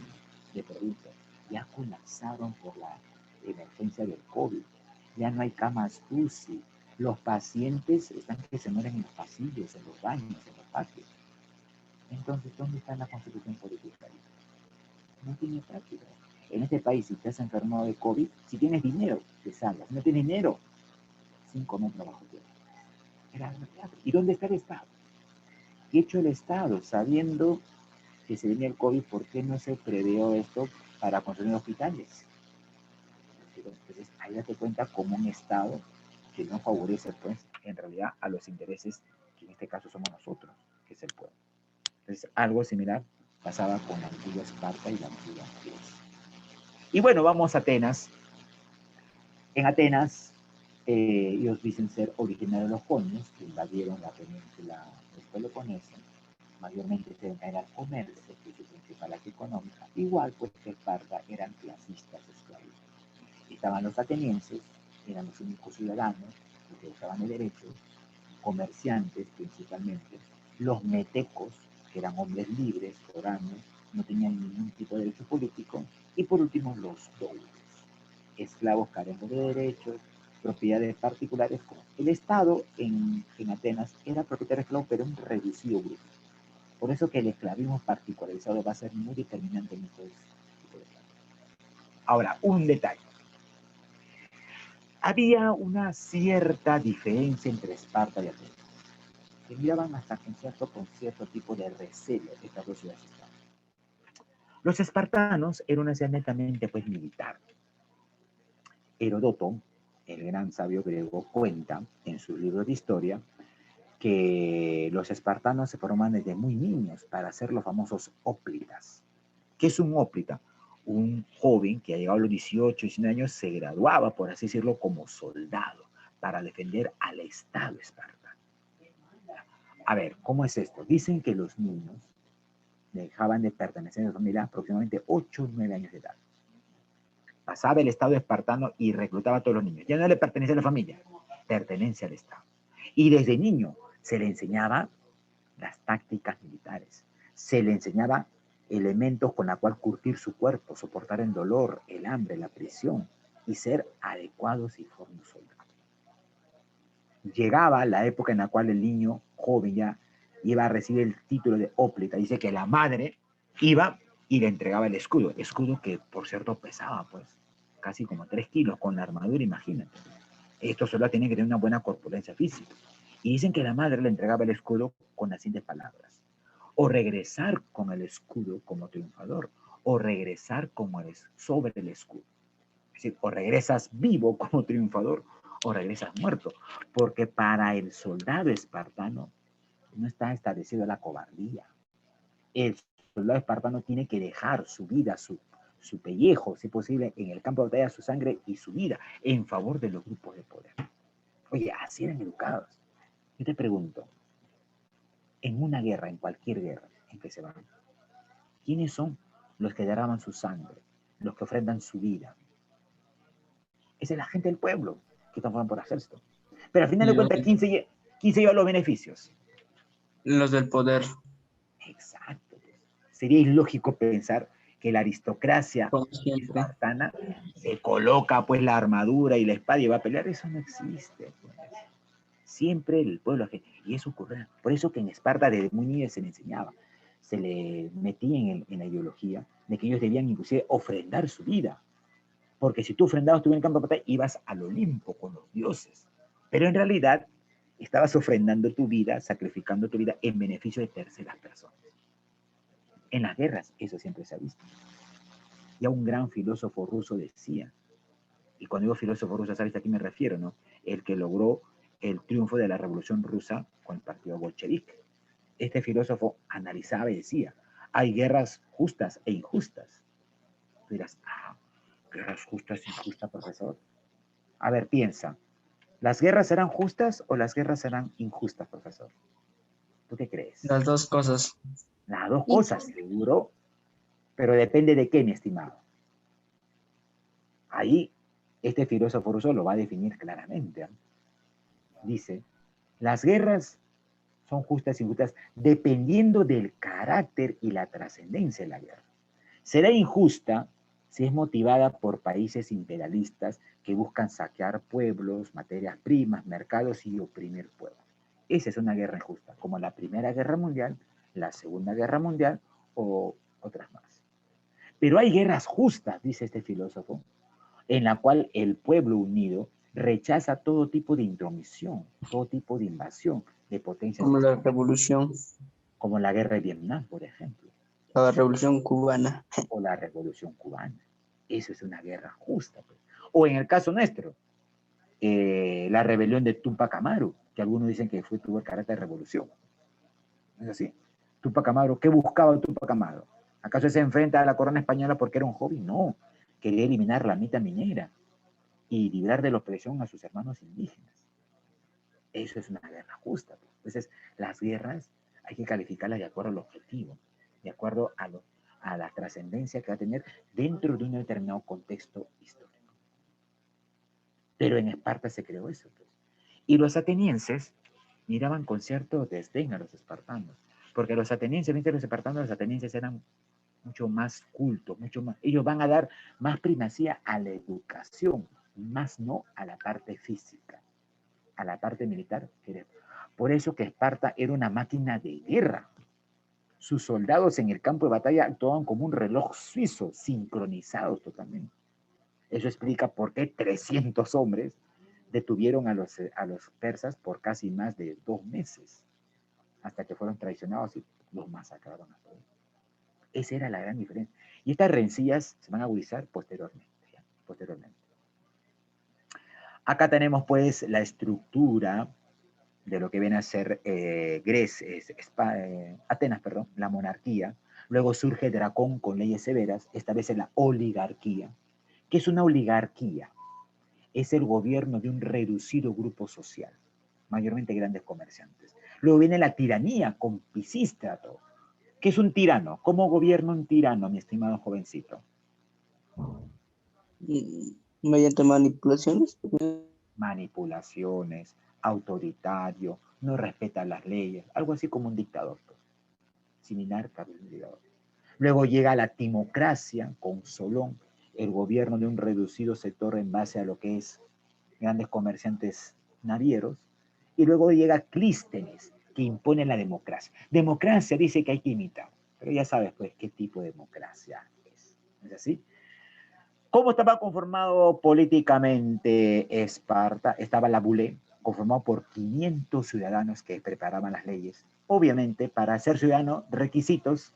de provincia, ya colapsaron por la emergencia del COVID. Ya no hay camas UCI. Los pacientes están que se mueren en los pasillos, en los baños, en los patios. Entonces, ¿dónde está la constitución política? No tiene práctica. En este país, si te has enfermado de COVID, si tienes dinero, te salvas. Si no tienes dinero, 5 metros bajo tierra. ¿Y dónde está el Estado? ¿Qué ha hecho el Estado sabiendo que se venía el COVID? ¿Por qué no se previó esto para construir hospitales? Entonces, ahí date cuenta como un Estado que no favorece, pues, en realidad a los intereses, que en este caso somos nosotros, que es el pueblo. Entonces, algo similar pasaba con la antigua Esparta y la antigua Grecia. Y bueno, vamos a Atenas. En Atenas, ellos dicen ser originarios de los jonios, que invadieron la península del Peloponeso, mayormente se dedican al comercio, que es su principal actividad económica. Igual, pues, que Esparta eran clasistas esclavos. Estaban los atenienses, eran los únicos ciudadanos que gozaban de derechos, comerciantes principalmente, los metecos, que eran hombres libres, foráneos, no tenían ningún tipo de derecho político, y por último los doulos, esclavos carentes de derechos, propiedades particulares. El Estado en Atenas era propietario de esclavos, pero un reducido grupo. Por eso que el esclavismo particularizado va a ser muy determinante en estos tipos de esclavos. Ahora, un detalle. Había una cierta diferencia entre Esparta y Atenas, que miraban hasta con cierto tipo de recelo estas dos ciudades. Los espartanos eran una ciudad netamente, pues, militar. Heródoto, el gran sabio griego, cuenta en sus libros de historia que los espartanos se forman desde muy niños para ser los famosos óplitas. ¿Qué es un óplita? Un joven que ha llegado a los 18, 19 años se graduaba, por así decirlo, como soldado para defender al Estado espartano. A ver, ¿cómo es esto? Dicen que los niños dejaban de pertenecer a la familia aproximadamente 8 o 9 años de edad. Pasaba el Estado espartano y reclutaba a todos los niños. Ya no le pertenece a la familia, pertenece al Estado. Y desde niño se le enseñaba las tácticas militares, se le enseñaba elementos con la cual curtir su cuerpo, soportar el dolor, el hambre, la presión y ser adecuados y fornos soldados. Llegaba la época en la cual el niño joven ya iba a recibir el título de óplita. Dice que la madre iba y le entregaba el escudo que por cierto pesaba pues casi como 3 kilos con la armadura, imagínate. Estos soldados tenían que tener una buena corpulencia física. Y dicen que la madre le entregaba el escudo con las siguientes palabras: o regresar con el escudo como triunfador, o regresar como eres sobre el escudo. Es decir, o regresas vivo como triunfador, o regresas muerto, porque para el soldado espartano no está establecida la cobardía. El soldado espartano tiene que dejar su vida, su pellejo, si posible, en el campo de batalla, su sangre y su vida, en favor de los grupos de poder. Oye, así eran educados. Yo te pregunto, en una guerra, en cualquier guerra en que se van, ¿quiénes son los que derraman su sangre, los que ofrendan su vida? Es la gente del pueblo que transforman por ejército. Pero al final de cuentas, ¿quién se lleva los beneficios? Los del poder. Exacto. Pues. Sería ilógico pensar que la aristocracia como siempre. espartana se coloca pues la armadura y la espada y va a pelear. Eso no existe. Pues. Siempre el pueblo, y eso ocurre. Por eso que en Esparta desde muy niño se le enseñaba, se le metía en la ideología de que ellos debían inclusive ofrendar su vida. Porque si tú ofrendabas tú en el campo de batalla, ibas al Olimpo con los dioses. Pero en realidad estabas ofrendando tu vida, sacrificando tu vida en beneficio de terceras personas. En las guerras eso siempre se ha visto. Ya un gran filósofo ruso decía, y cuando digo filósofo ruso, ¿sabes a quién me refiero, no? El que logró el triunfo de la Revolución Rusa con el partido bolchevique. Este filósofo analizaba y decía, hay guerras justas e injustas. Tú dirás, guerras justas e injustas, profesor. A ver, piensa, ¿las guerras serán justas o las guerras serán injustas, profesor? ¿Tú qué crees? Las dos cosas. Las dos cosas, seguro, pero depende de qué, mi estimado. Ahí, este filósofo ruso lo va a definir claramente. Dice, las guerras son justas y injustas dependiendo del carácter y la trascendencia de la guerra. Será injusta si es motivada por países imperialistas que buscan saquear pueblos, materias primas, mercados y oprimir pueblos. Esa es una guerra injusta, como la Primera Guerra Mundial, la Segunda Guerra Mundial o otras más. Pero hay guerras justas, dice este filósofo, en la cual el pueblo unido rechaza todo tipo de intromisión, todo tipo de invasión de potencias Como la revolución, como la guerra de Vietnam, por ejemplo, la revolución cubana. o la revolución cubana. Eso es una guerra justa. Pues. O en el caso nuestro, la rebelión de Tupac Amaru, que algunos dicen que tuvo el carácter de revolución. ¿No es así? Tupac Amaru, ¿qué buscaba Tupac Amaru? ¿Acaso se enfrenta a la corona española porque era un joven? No, quería eliminar la mitad minera y librar de la opresión a sus hermanos indígenas. Eso es una guerra justa. Pues. Entonces, las guerras hay que calificarlas de acuerdo al objetivo, de acuerdo a la trascendencia que va a tener dentro de un determinado contexto histórico. Pero en Esparta se creó eso. Pues. Y los atenienses miraban con cierto desdén a los espartanos, porque los atenienses, los atenienses eran mucho más cultos, mucho más, ellos van a dar más primacía a la educación, más no a la parte física, a la parte militar. Por eso que Esparta era una máquina de guerra. Sus soldados en el campo de batalla actuaban como un reloj suizo, sincronizados totalmente. Eso explica por qué 300 hombres detuvieron a los persas por casi más de 2 meses, hasta que fueron traicionados y los masacraron a todos. Esa era la gran diferencia. Y estas rencillas se van a agudizar posteriormente. Acá tenemos pues la estructura de lo que viene a ser Atenas, perdón, la monarquía. Luego surge Dracón con leyes severas, establece la oligarquía. ¿Qué es una oligarquía? Es el gobierno de un reducido grupo social, mayormente grandes comerciantes. Luego viene la tiranía con Pisístrato. ¿Qué es un tirano? ¿Cómo gobierna un tirano, mi estimado jovencito? Mediante manipulaciones. Manipulaciones, autoritario, no respeta las leyes, algo así como un dictador. Pues. Similar a un dictador. Luego llega la timocracia con Solón, el gobierno de un reducido sector en base a lo que es grandes comerciantes navieros. Y luego llega Clístenes, que impone la democracia. Democracia dice que hay que imitar, pero ya sabes pues qué tipo de democracia es. ¿Es así? ¿Cómo estaba conformado políticamente Esparta? Estaba la Bule, conformado por 500 ciudadanos que preparaban las leyes. Obviamente, para ser ciudadano, requisitos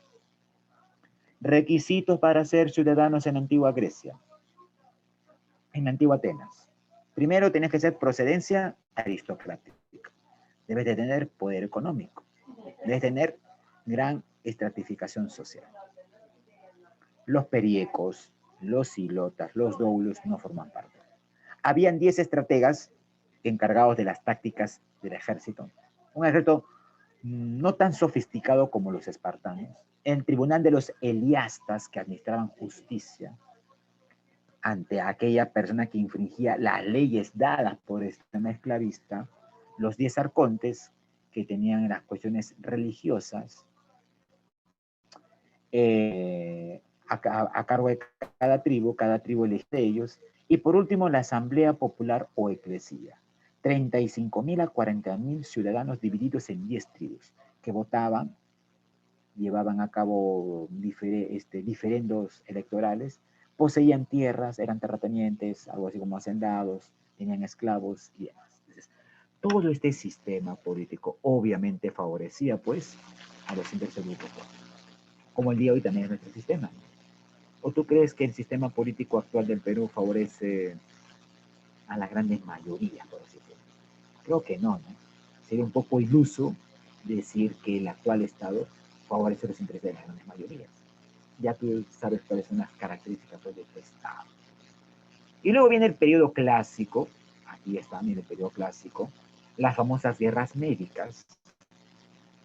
para ser ciudadanos en Antigua Grecia, en Antigua Atenas. Primero, tienes que ser procedencia aristocrática. Debes de tener poder económico. Debes tener gran estratificación social. Los periecos, los silotas, los doulos no forman parte. Habían 10 estrategas encargados de las tácticas del ejército. Un ejército no tan sofisticado como los espartanos. El tribunal de los eliastas que administraban justicia ante aquella persona que infringía las leyes dadas por el sistema esclavista, los 10 arcontes que tenían las cuestiones religiosas, a cargo de cada tribu elige de ellos, y por último la asamblea popular o eclesía, 35.000 a 40.000 ciudadanos divididos en 10 tribus, que votaban, llevaban a cabo diferendos electorales, poseían tierras, eran terratenientes, algo así como hacendados, tenían esclavos y demás. Entonces, todo este sistema político obviamente favorecía pues a los intereses grupos, como el día de hoy también es nuestro sistema. ¿O tú crees que el sistema político actual del Perú favorece a las grandes mayorías, por así decirlo? Creo que no, ¿no? Sería un poco iluso decir que el actual Estado favorece los intereses de las grandes mayorías. Ya tú sabes cuáles son las características pues, de este Estado. Y luego viene el periodo clásico, aquí está, mira el periodo clásico, las famosas guerras médicas.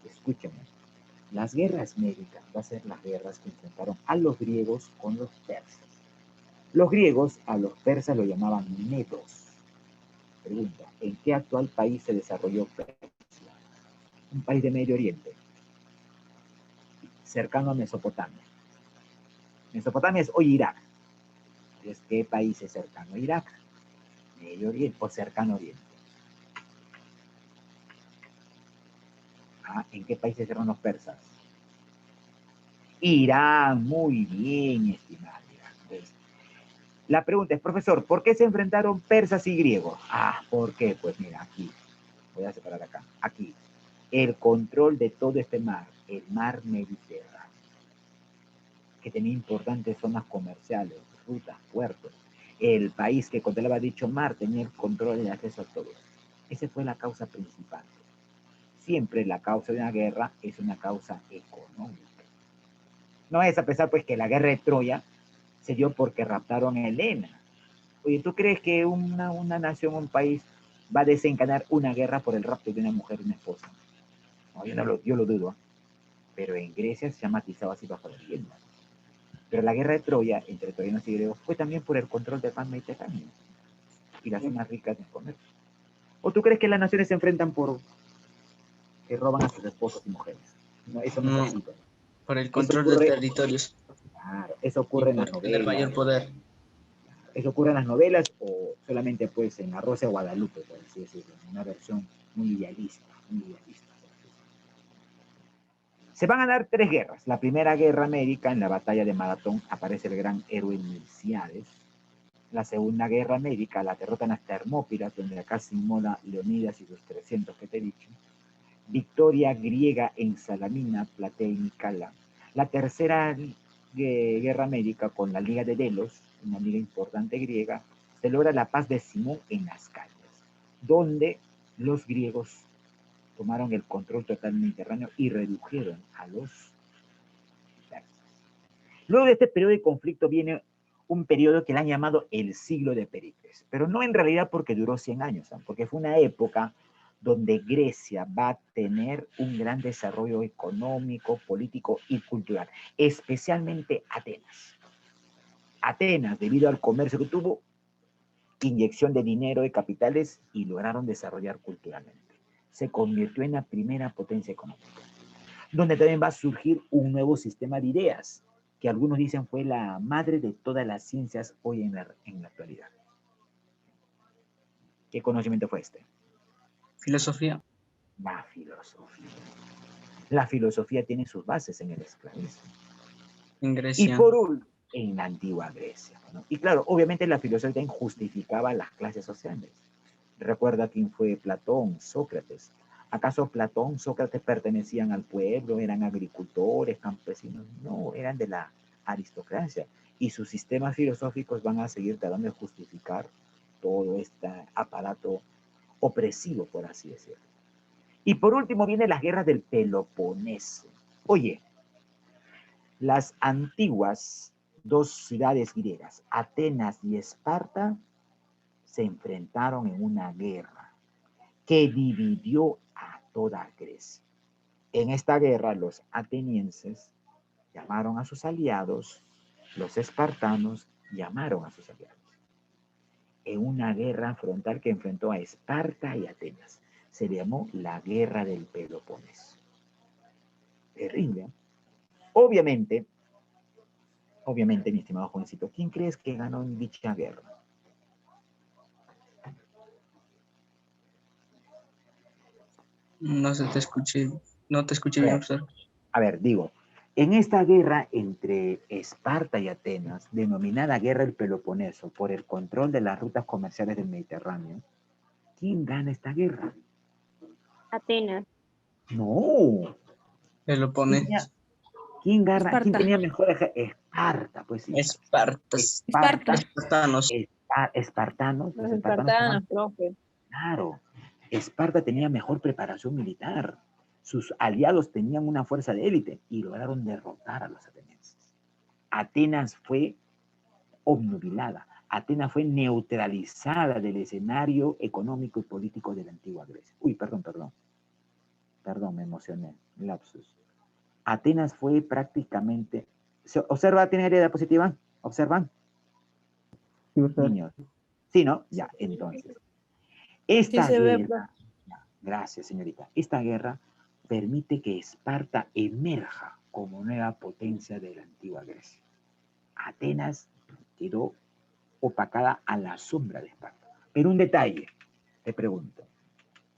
Escúchame, las guerras médicas van a ser las guerras que enfrentaron a los griegos con los persas. Los griegos a los persas lo llamaban medos. Pregunta, ¿en qué actual país se desarrolló Persia? Un país de Medio Oriente, cercano a Mesopotamia. Mesopotamia es hoy Irak. Entonces, ¿qué país es cercano a Irak? Medio Oriente o cercano Oriente. ¿En qué países eran los persas? Irán, muy bien, estimado. Entonces, la pregunta es, profesor, ¿por qué se enfrentaron persas y griegos? ¿Por qué? Pues mira, aquí, voy a separar acá, aquí, el control de todo este mar, el mar Mediterráneo, que tenía importantes zonas comerciales, rutas, puertos. El país que controlaba dicho mar tenía el control de acceso a todo. Esa fue la causa principal. Siempre la causa de una guerra es una causa económica. No es a pesar pues que la guerra de Troya se dio porque raptaron a Helena. Oye, ¿tú crees que una nación, un país va a desencadenar una guerra por el rapto de una mujer y una esposa? No, yo lo dudo. Pero en Grecia se ha matizado así bajo la leyenda. Pero la guerra de Troya entre troyanos y griegos fue también por el control del mar Mediterráneo y las zonas ricas de comercio. ¿O tú crees que las naciones se enfrentan por que roban a sus esposos y mujeres? No, eso no es así. Pues. Por el Eso control de ocurre, territorios claro, eso y ocurre en las por tener novelas. mayor poder. Eso ocurre en las novelas o solamente pues en La Rosa de Guadalupe, por así decirlo, una versión muy idealista, muy idealista. Se van a dar 3 guerras. La primera guerra médica, en la batalla de Maratón, aparece el gran héroe Milciades. La segunda guerra médica la derrotan a Termópilas, donde acá se inmola Leonidas y sus 300 que te he dicho. Victoria griega en Salamina, Platea y Micala. La tercera guerra médica con la Liga de Delos, una liga importante griega, se logra la paz de Simón en las calles, donde los griegos tomaron el control total mediterráneo y redujeron a los persas. Luego de este periodo de conflicto viene un periodo que le han llamado el siglo de Pericles, pero no en realidad porque duró 100 años, porque fue una época donde Grecia va a tener un gran desarrollo económico, político y cultural, especialmente Atenas. Atenas, debido al comercio que tuvo, inyección de dinero, de capitales, y lograron desarrollar culturalmente. Se convirtió en la primera potencia económica, donde también va a surgir un nuevo sistema de ideas, que algunos dicen fue la madre de todas las ciencias hoy en la actualidad. ¿Qué conocimiento fue este? Filosofía. La filosofía. La filosofía tiene sus bases en el esclavismo. En Y Grecia. en la antigua Grecia. ¿No? Y claro, obviamente la filosofía justificaba las clases sociales. Recuerda quién fue Platón, Sócrates. ¿Acaso Platón, Sócrates pertenecían al pueblo, eran agricultores, campesinos? No, eran de la aristocracia. Y sus sistemas filosóficos van a seguir tratando de justificar todo este aparato opresivo, por así decirlo. Y por último vienen las guerras del Peloponeso. Oye, las antiguas 2 ciudades griegas, Atenas y Esparta, se enfrentaron en una guerra que dividió a toda Grecia. En esta guerra los atenienses llamaron a sus aliados, los espartanos llamaron a sus aliados. En una guerra frontal que enfrentó a Esparta y Atenas. Se llamó la Guerra del Peloponeso. Terrible. Obviamente, Obviamente, mi estimado jovencito, ¿quién crees que ganó en dicha guerra? No se te escuché, no te escuché A bien, ver, profesor. a ver, digo, en esta guerra entre Esparta y Atenas, denominada Guerra del Peloponeso, por el control de las rutas comerciales del Mediterráneo, ¿quién gana esta guerra? Atenas. No. Él lo ¿Quién pone tenía, quién Esparta. tenía mejor Esparta, pues sí. Espartas. Esparta. Espartanos. Espartanos, Los espartanos estaban, espartanos, profe. claro, Esparta tenía mejor preparación militar. Sus aliados tenían una fuerza de élite y lograron derrotar a los atenienses. Atenas fue obnubilada. Atenas fue neutralizada del escenario económico y político de la antigua Grecia. Uy, perdón, me emocioné, lapsus. Atenas fue prácticamente... ¿Observa, tiene área diapositiva? ¿Observan? Sí, profesor. Niños. Sí, ¿no? Ya, entonces. Sí Esta se ve, guerra, gracias señorita, esta guerra permite que Esparta emerja como nueva potencia de la antigua Grecia. Atenas quedó opacada a la sombra de Esparta. Pero un detalle, te pregunto,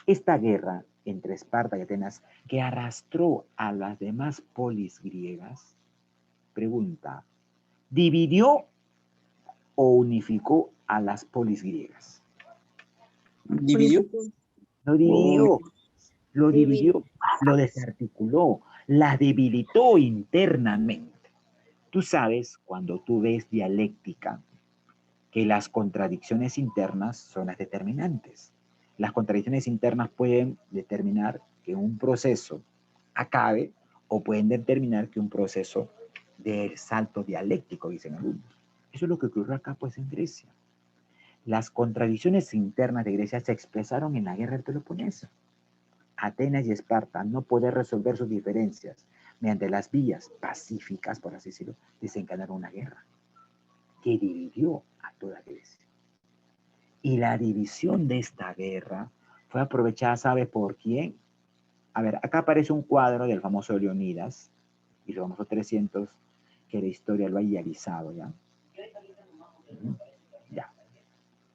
esta guerra entre Esparta y Atenas que arrastró a las demás polis griegas, pregunta, ¿dividió o unificó a las polis griegas? ¿Dividió? Lo Uy, dividió, lo Dividió. dividió, lo desarticuló, las debilitó internamente. Tú sabes, cuando tú ves dialéctica, que las contradicciones internas son las determinantes. Las contradicciones internas pueden determinar que un proceso acabe o pueden determinar que un proceso de salto dialéctico, dicen algunos. Eso es lo que ocurrió acá, pues, en Grecia. Las contradicciones internas de Grecia se expresaron en la guerra del Peloponeso. Atenas y Esparta no poder resolver sus diferencias mediante las vías pacíficas, por así decirlo, desencadenaron una guerra que dividió a toda Grecia. Y la división de esta guerra fue aprovechada, ¿sabe por quién? A ver, acá aparece un cuadro del famoso Leonidas y los famosos 300, que la historia lo ha idealizado, ¿ya? Ya.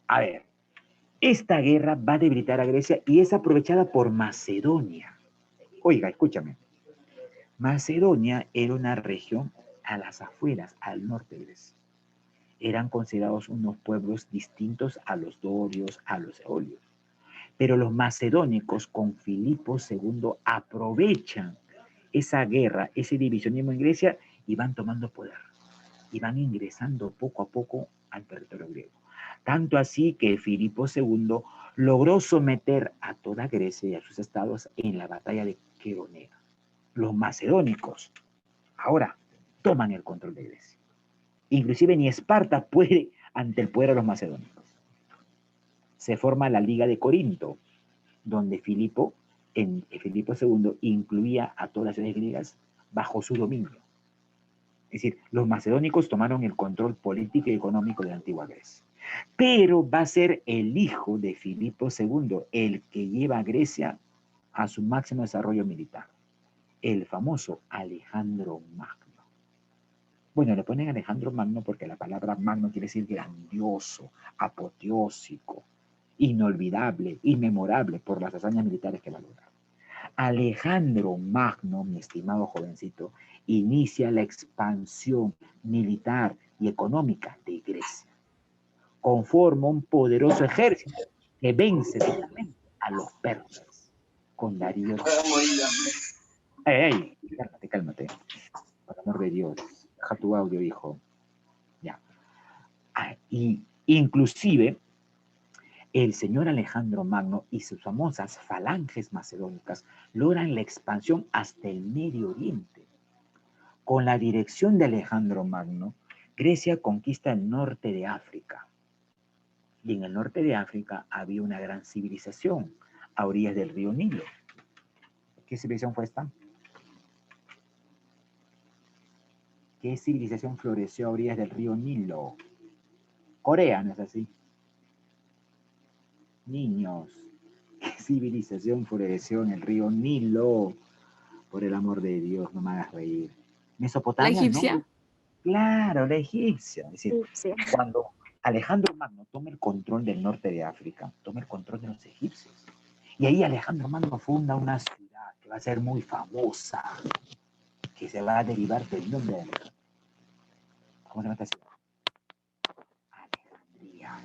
A ver, esta guerra va a debilitar a Grecia y es aprovechada por Macedonia. Oiga, escúchame. Macedonia era una región a las afueras, al norte de Grecia. Eran considerados unos pueblos distintos a los dorios, a los eolios. Pero los macedónicos con Filipo II aprovechan esa guerra, ese divisionismo en Grecia y van tomando poder. Y van ingresando poco a poco al territorio griego. Tanto así que Filipo II logró someter a toda Grecia y a sus estados en la batalla de Queronea. Los macedónicos ahora toman el control de Grecia. Inclusive ni Esparta puede ante el poder de los macedónicos. Se forma la Liga de Corinto, donde Filipo II incluía a todas las ciudades griegas bajo su dominio. Es decir, los macedónicos tomaron el control político y económico de la antigua Grecia. Pero va a ser el hijo de Filipo II el que lleva a Grecia a su máximo desarrollo militar, el famoso Alejandro Magno. Bueno, le ponen Alejandro Magno porque la palabra magno quiere decir grandioso, apoteósico, inolvidable, inmemorable por las hazañas militares que va a lograr. Alejandro Magno, mi estimado jovencito, inicia la expansión militar y económica de Grecia. Conforma un poderoso ejército que vence finalmente a los persas con Darío. ¡Ey! Cálmate. Por amor de Dios. Deja tu audio, hijo. Ya. Y inclusive el señor Alejandro Magno y sus famosas falanges macedónicas logran la expansión hasta el Medio Oriente. Con la dirección de Alejandro Magno, Grecia conquista el norte de África. Y en el norte de África había una gran civilización a orillas del río Nilo. ¿Qué civilización fue esta? ¿Qué civilización floreció a orillas del río Nilo? Corea, ¿no es así? Niños, ¿qué civilización floreció en el río Nilo? Por el amor de Dios, no me hagas reír. La Mesopotamia, egipcia. no. Claro, la egipcia. Es decir, Sí. cuando Alejandro Magno toma el control del norte de África, toma el control de los egipcios. Y ahí Alejandro Magno funda una ciudad que va a ser muy famosa, que se va a derivar del nombre de Alejandro. ¿Cómo se llama esta ciudad? Alejandría.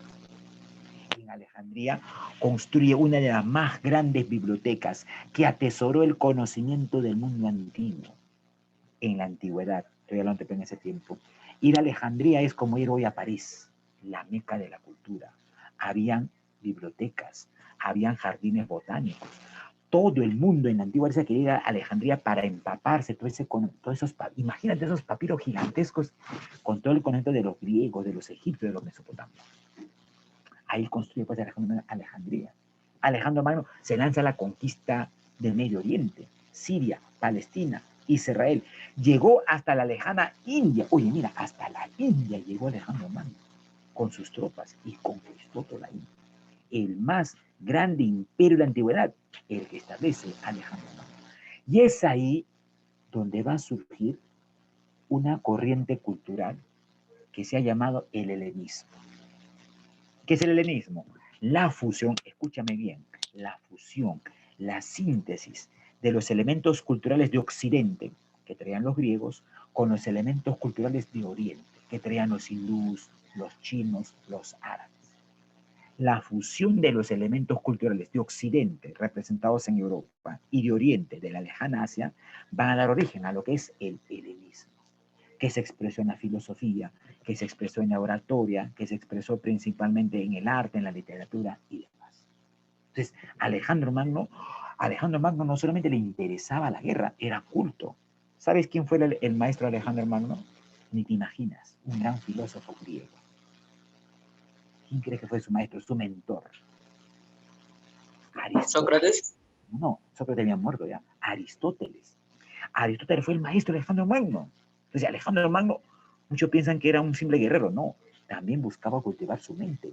En Alejandría construye una de las más grandes bibliotecas que atesoró el conocimiento del mundo antiguo en la antigüedad. Estoy hablando en ese tiempo. Ir a Alejandría es como ir hoy a París, la meca de la cultura. Habían bibliotecas, habían jardines botánicos. Todo el mundo en la antigua Grecia quería ir a Alejandría para empaparse todos esos, imagínate esos papiros gigantescos con todo el conocimiento de los griegos, de los egipcios, de los mesopotamios. Ahí construye pues Alejandría. Alejandro Magno se lanza a la conquista del Medio Oriente, Siria, Palestina, Israel. Llegó hasta la lejana India. Oye, mira, hasta la India llegó Alejandro Magno con sus tropas y conquistó toda la India. El más grande imperio de la antigüedad, el que establece Alejandro Magno. Y es ahí donde va a surgir una corriente cultural que se ha llamado el helenismo. ¿Qué es el helenismo? La fusión, escúchame bien, la fusión, la síntesis de los elementos culturales de Occidente que traían los griegos con los elementos culturales de Oriente que traían los hindús, los chinos, los árabes. La fusión de los elementos culturales de Occidente representados en Europa y de Oriente, de la lejana Asia, van a dar origen a lo que es el helenismo, que se expresó en la filosofía, que se expresó en la oratoria, que se expresó principalmente en el arte, en la literatura y demás. Entonces, Alejandro Magno no solamente le interesaba la guerra, era culto. ¿Sabes quién fue el maestro Alejandro Magno? Ni te imaginas, un gran filósofo griego. ¿Quién crees que fue su maestro, su mentor? Aristóteles. Sócrates. No, Sócrates había muerto ya. Aristóteles. Aristóteles fue el maestro de Alejandro Magno. Entonces, Alejandro Magno, muchos piensan que era un simple guerrero. No, también buscaba cultivar su mente.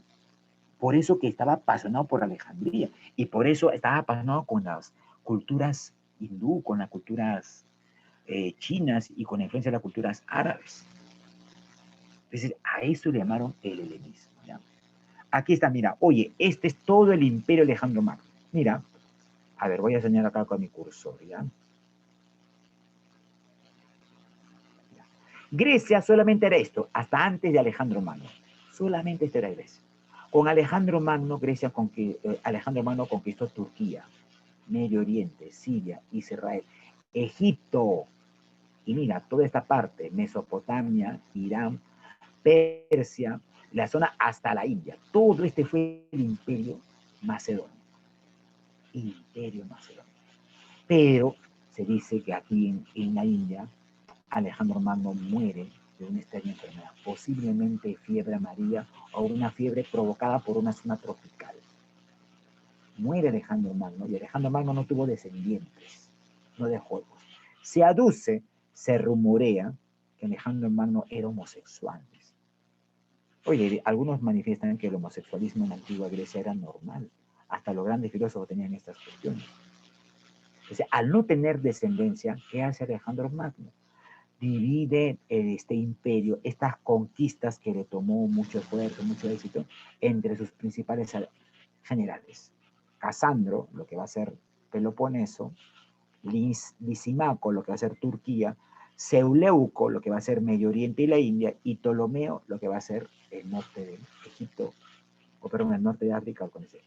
Por eso que estaba apasionado por Alejandría. Y por eso estaba apasionado con las culturas hindú, con las culturas chinas y con la influencia de las culturas árabes. Entonces, a eso le llamaron el helenismo. ¿Ya? Aquí está, mira, oye, este es todo el imperio de Alejandro Magno. Mira, a ver, voy a señalar acá con mi cursor, ¿ya? Grecia solamente era esto, hasta antes de Alejandro Magno. Solamente esto era Grecia. Con Alejandro Magno, Alejandro Magno conquistó Turquía, Medio Oriente, Siria, Israel, Egipto. Y mira, toda esta parte, Mesopotamia, Irán, Persia, la zona hasta la India. Todo este fue el imperio macedonio. Imperio macedonio. Pero se dice que aquí en la India, Alejandro Magno muere de una extraña enfermedad, posiblemente fiebre amarilla o una fiebre provocada por una zona tropical. Muere Alejandro Magno y Alejandro Magno no tuvo descendientes, no dejó hijos. Se aduce, se rumorea que Alejandro Magno era homosexual. Oye, algunos manifiestan que el homosexualismo en la antigua Grecia era normal. Hasta los grandes filósofos tenían estas cuestiones. O sea, al no tener descendencia, ¿qué hace Alejandro Magno? Divide este imperio, estas conquistas que le tomó mucho esfuerzo, mucho éxito, entre sus principales generales. Casandro, lo que va a ser Peloponeso, Lisimaco, lo que va a ser Turquía, Seleuco, lo que va a ser Medio Oriente y la India, y Ptolomeo, lo que va a ser el norte de Egipto, o perdón, el norte de África, o con ese.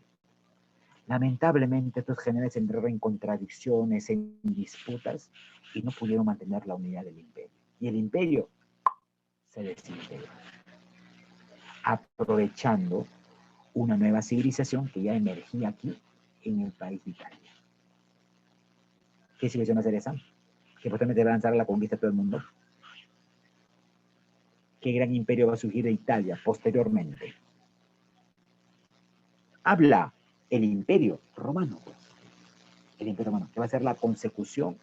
Lamentablemente, estos generales entraron en contradicciones, en disputas, y no pudieron mantener la unidad del imperio. Y el imperio se desintegró, aprovechando una nueva civilización que ya emergía aquí en el país de Italia. ¿Qué civilización va a ser esa? Que posteriormente va a lanzar a la conquista de todo el mundo. ¿Qué gran imperio va a surgir de Italia posteriormente? Habla el imperio romano. El imperio romano, que va a ser la consecución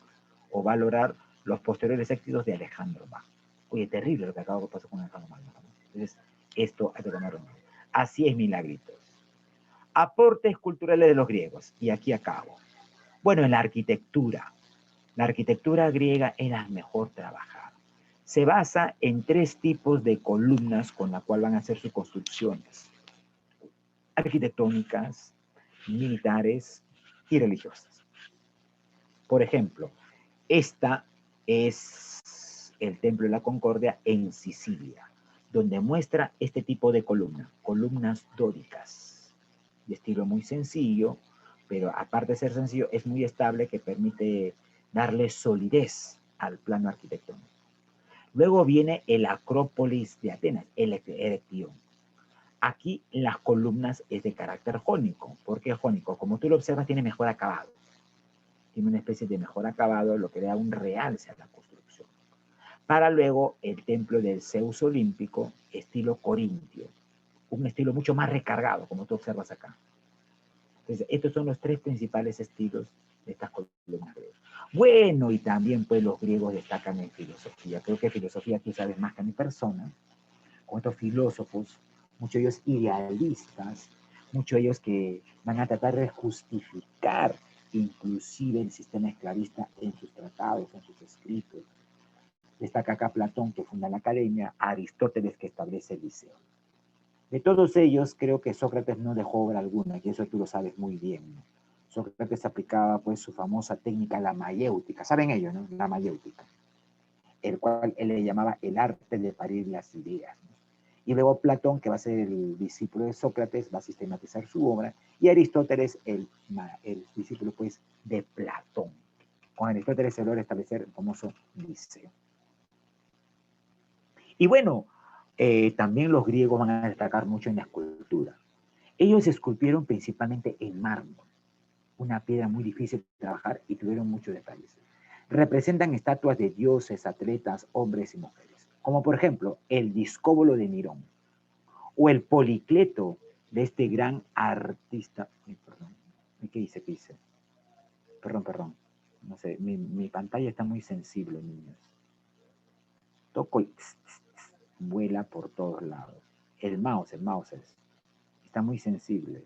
o va a lograr los posteriores éxitos de Alejandro Magno. Oye, terrible lo que acaba de pasar con Alejandro Magno. Entonces, esto hay que tomarlo en cuenta. Así es, milagritos. Aportes culturales de los griegos. Y aquí acabo. Bueno, en la arquitectura griega era mejor trabajar. se basa en 3 tipos de columnas con la cual van a hacer sus construcciones: arquitectónicas, militares y religiosas. Por ejemplo, esta es el Templo de la Concordia en Sicilia, donde muestra este tipo de columnas dóricas, de estilo muy sencillo, pero aparte de ser sencillo, es muy estable, que permite darle solidez al plano arquitectónico. Luego viene el Acrópolis de Atenas, el Heraclión. Aquí las columnas es de carácter jónico. ¿Por qué jónico? Como tú lo observas, tiene mejor acabado. Tiene una especie de mejor acabado, lo que le da un realce a la construcción. Para luego el templo del Zeus olímpico, estilo corintio. Un estilo mucho más recargado, como tú observas acá. Entonces, estos son los 3 principales estilos de estas columnas griegas. Bueno, y también pues los griegos destacan en filosofía. Creo que filosofía tú sabes más que mi persona. Con estos filósofos, muchos de ellos idealistas, muchos de ellos que van a tratar de justificar inclusive el sistema esclavista en sus tratados, en sus escritos. Destaca acá Platón, que funda la academia, Aristóteles, que establece el liceo. De todos ellos, creo que Sócrates no dejó obra alguna, y eso tú lo sabes muy bien, ¿no? Sócrates aplicaba pues su famosa técnica, la mayéutica. ¿Saben ellos, no? La mayéutica, el cual él le llamaba el arte de parir las ideas, ¿no? Y luego Platón, que va a ser el discípulo de Sócrates, va a sistematizar su obra, y Aristóteles, el discípulo pues de Platón. Con Aristóteles se logra establecer el famoso liceo. Y bueno, también los griegos van a destacar mucho en la escultura. Ellos esculpieron principalmente en mármol, una piedra muy difícil de trabajar, y tuvieron muchos detalles. Representan estatuas de dioses, atletas, hombres y mujeres, como por ejemplo el Discóbolo de Mirón, o el Policleto de este gran artista. Perdón, ¿qué dice? ¿Qué dice? Perdón. No sé, mi pantalla está muy sensible, niños. Toco y vuela por todos lados. El mouse está muy sensible.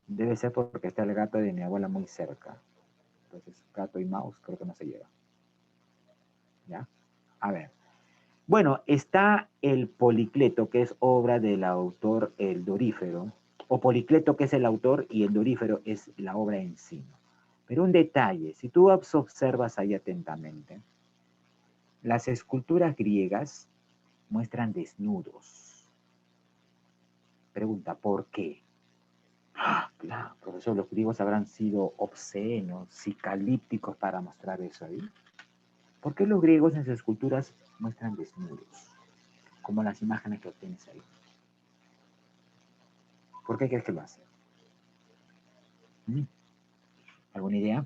Debe ser porque está el gato de mi abuela muy cerca. Entonces, gato y mouse creo que no se lleva. ¿Ya? A ver. Bueno, está el Policleto, que es obra del autor el Dorífero, o Policleto, que es el autor, y el Dorífero es la obra en sí. Pero un detalle, si tú observas ahí atentamente, las esculturas griegas muestran desnudos. Pregunta, ¿por qué? Claro, profesor, los griegos habrán sido obscenos, psicalípticos para mostrar eso ahí. ¿Por qué los griegos en sus esculturas muestran desnudos? Como las imágenes que obtienes ahí. ¿Por qué crees que lo hacen? ¿Alguna idea?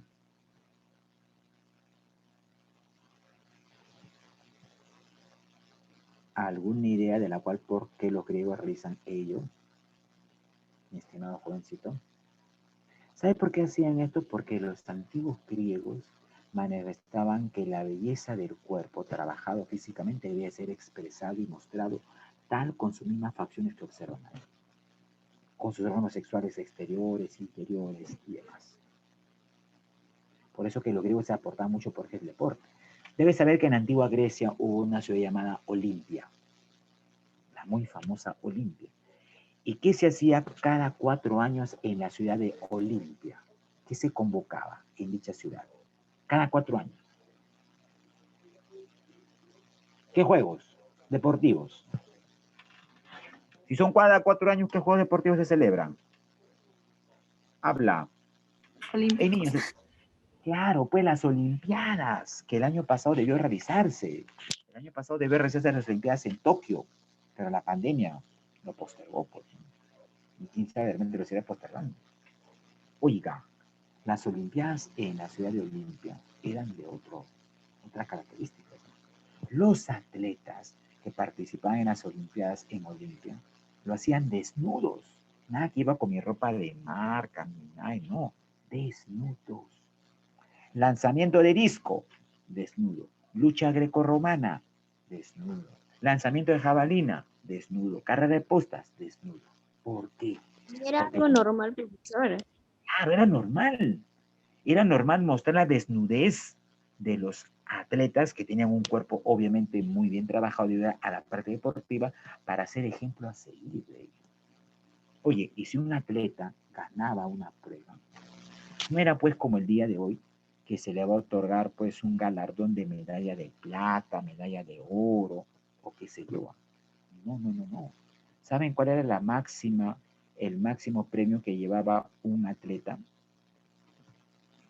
¿Alguna idea de la cual por qué los griegos realizan ello, mi estimado jovencito? ¿Sabe por qué hacían esto? Porque los antiguos griegos manifestaban que la belleza del cuerpo trabajado físicamente debía ser expresado y mostrado tal con sus mismas facciones que observan ahí, con sus órganos sexuales exteriores, interiores y demás. Por eso que los griegos se aportaban mucho por el deporte. Debes saber que en la antigua Grecia hubo una ciudad llamada Olimpia, la muy famosa Olimpia. ¿Y qué se hacía cada 4 años en la ciudad de Olimpia? ¿Qué se convocaba en dicha ciudad? Cada 4 años. ¿Qué juegos deportivos? Si son cada 4 años, ¿qué juegos deportivos se celebran? Habla. Olímpicos. Niños, claro, pues las Olimpiadas, que el año pasado debió realizarse. El año pasado debió realizarse las Olimpiadas en Tokio, pero la pandemia lo postergó, pues. Y quién sabe, realmente lo sigue postergando. Oiga, las Olimpiadas en la ciudad de Olimpia eran de otras características. Los atletas que participaban en las Olimpiadas en Olimpia lo hacían desnudos. Nada que iba con mi ropa de marca, ni nada, no, desnudos. Lanzamiento de disco, desnudo. Lucha grecorromana, desnudo. Lanzamiento de jabalina, desnudo. Carrera de postas, desnudo. ¿Por qué? Era Porque, algo normal, profesora. claro, era normal. Era normal mostrar la desnudez de los atletas que tenían un cuerpo obviamente muy bien trabajado debido a la parte deportiva para ser ejemplo a seguir de ellos. Oye, y si un atleta ganaba una prueba, no era pues como el día de hoy, que se le va a otorgar pues un galardón de medalla de plata, medalla de oro, o qué sé yo. No, no, no, no. ¿Saben cuál era el máximo premio que llevaba un atleta?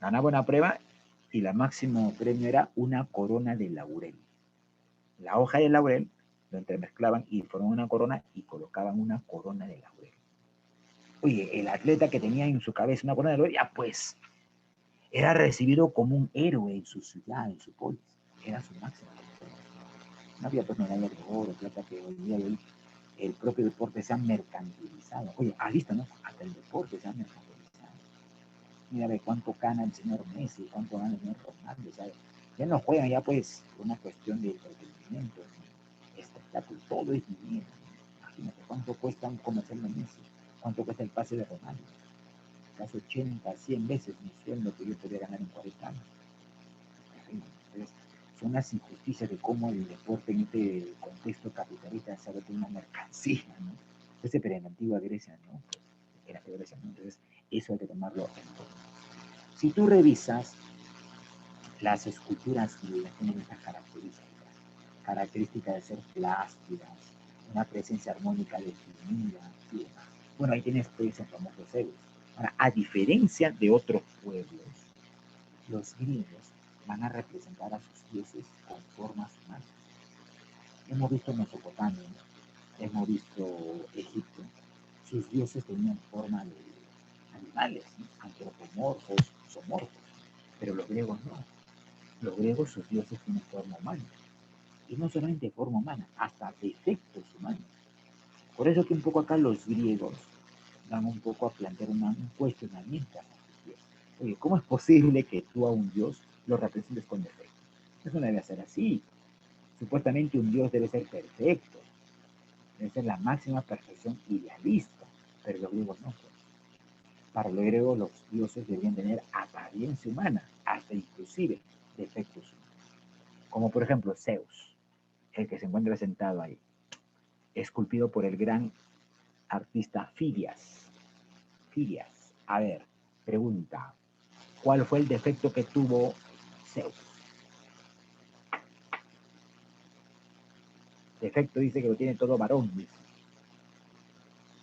Ganaba una prueba y el máximo premio era una corona de laurel. La hoja de laurel lo entremezclaban y formaban una corona y colocaban una corona de laurel. Oye, el atleta que tenía en su cabeza una corona de laurel, ya pues, era recibido como un héroe en su ciudad, en su polis. Era su máximo. No había pues medalla de oro, plata, que hoy día el propio deporte se ha mercantilizado. Oye, has visto, ¿no? Hasta el deporte se ha mercantilizado. Mira de cuánto gana el señor Messi, cuánto gana el señor Ronaldo, ¿sabes? Ya no juegan ya pues por una cuestión de entretenimiento, espectáculo, todo es dinero. Imagínate cuánto cuesta un comercial de Messi, cuánto cuesta el pase de Ronaldo. Casi 80, 100 veces mi sueldo que yo podría ganar en 40 años. Entonces, son las injusticias de cómo el deporte en este contexto capitalista se ha vuelto una mercancía, ¿no? Entonces, pero en la antigua Grecia, ¿no? Pues, era Grecia, ¿no? Entonces, eso hay que tomarlo en cuenta. Si tú revisas las esculturas griegas, tienen estas características de ser plásticas, una presencia armónica definida y demás. Bueno, ahí tienes pues el famoso Zeus. Ahora, a diferencia de otros pueblos, los griegos van a representar a sus dioses con formas humanas. Hemos visto Mesopotamia, hemos visto Egipto, sus dioses tenían forma de animales, ¿no? Antropomorfos, zoomorfos, pero los griegos no. Los griegos, sus dioses tienen forma humana. Y no solamente forma humana, hasta defectos humanos. Por eso que un poco acá los griegos van un poco a plantear un cuestionamiento a sus dioses. Oye, ¿cómo es posible que tú a un dios lo representes con defectos? Eso no debe ser así. Supuestamente un dios debe ser perfecto, debe ser la máxima perfección idealista, pero los griegos no. Para los griegos los dioses debían tener apariencia humana, hasta inclusive defectos humanos. Como por ejemplo Zeus, el que se encuentra sentado ahí, esculpido por el gran artista Fidias. Fidias, a ver, pregunta, ¿cuál fue el defecto que tuvo Zeus? Defecto dice que lo tiene todo varón, dice.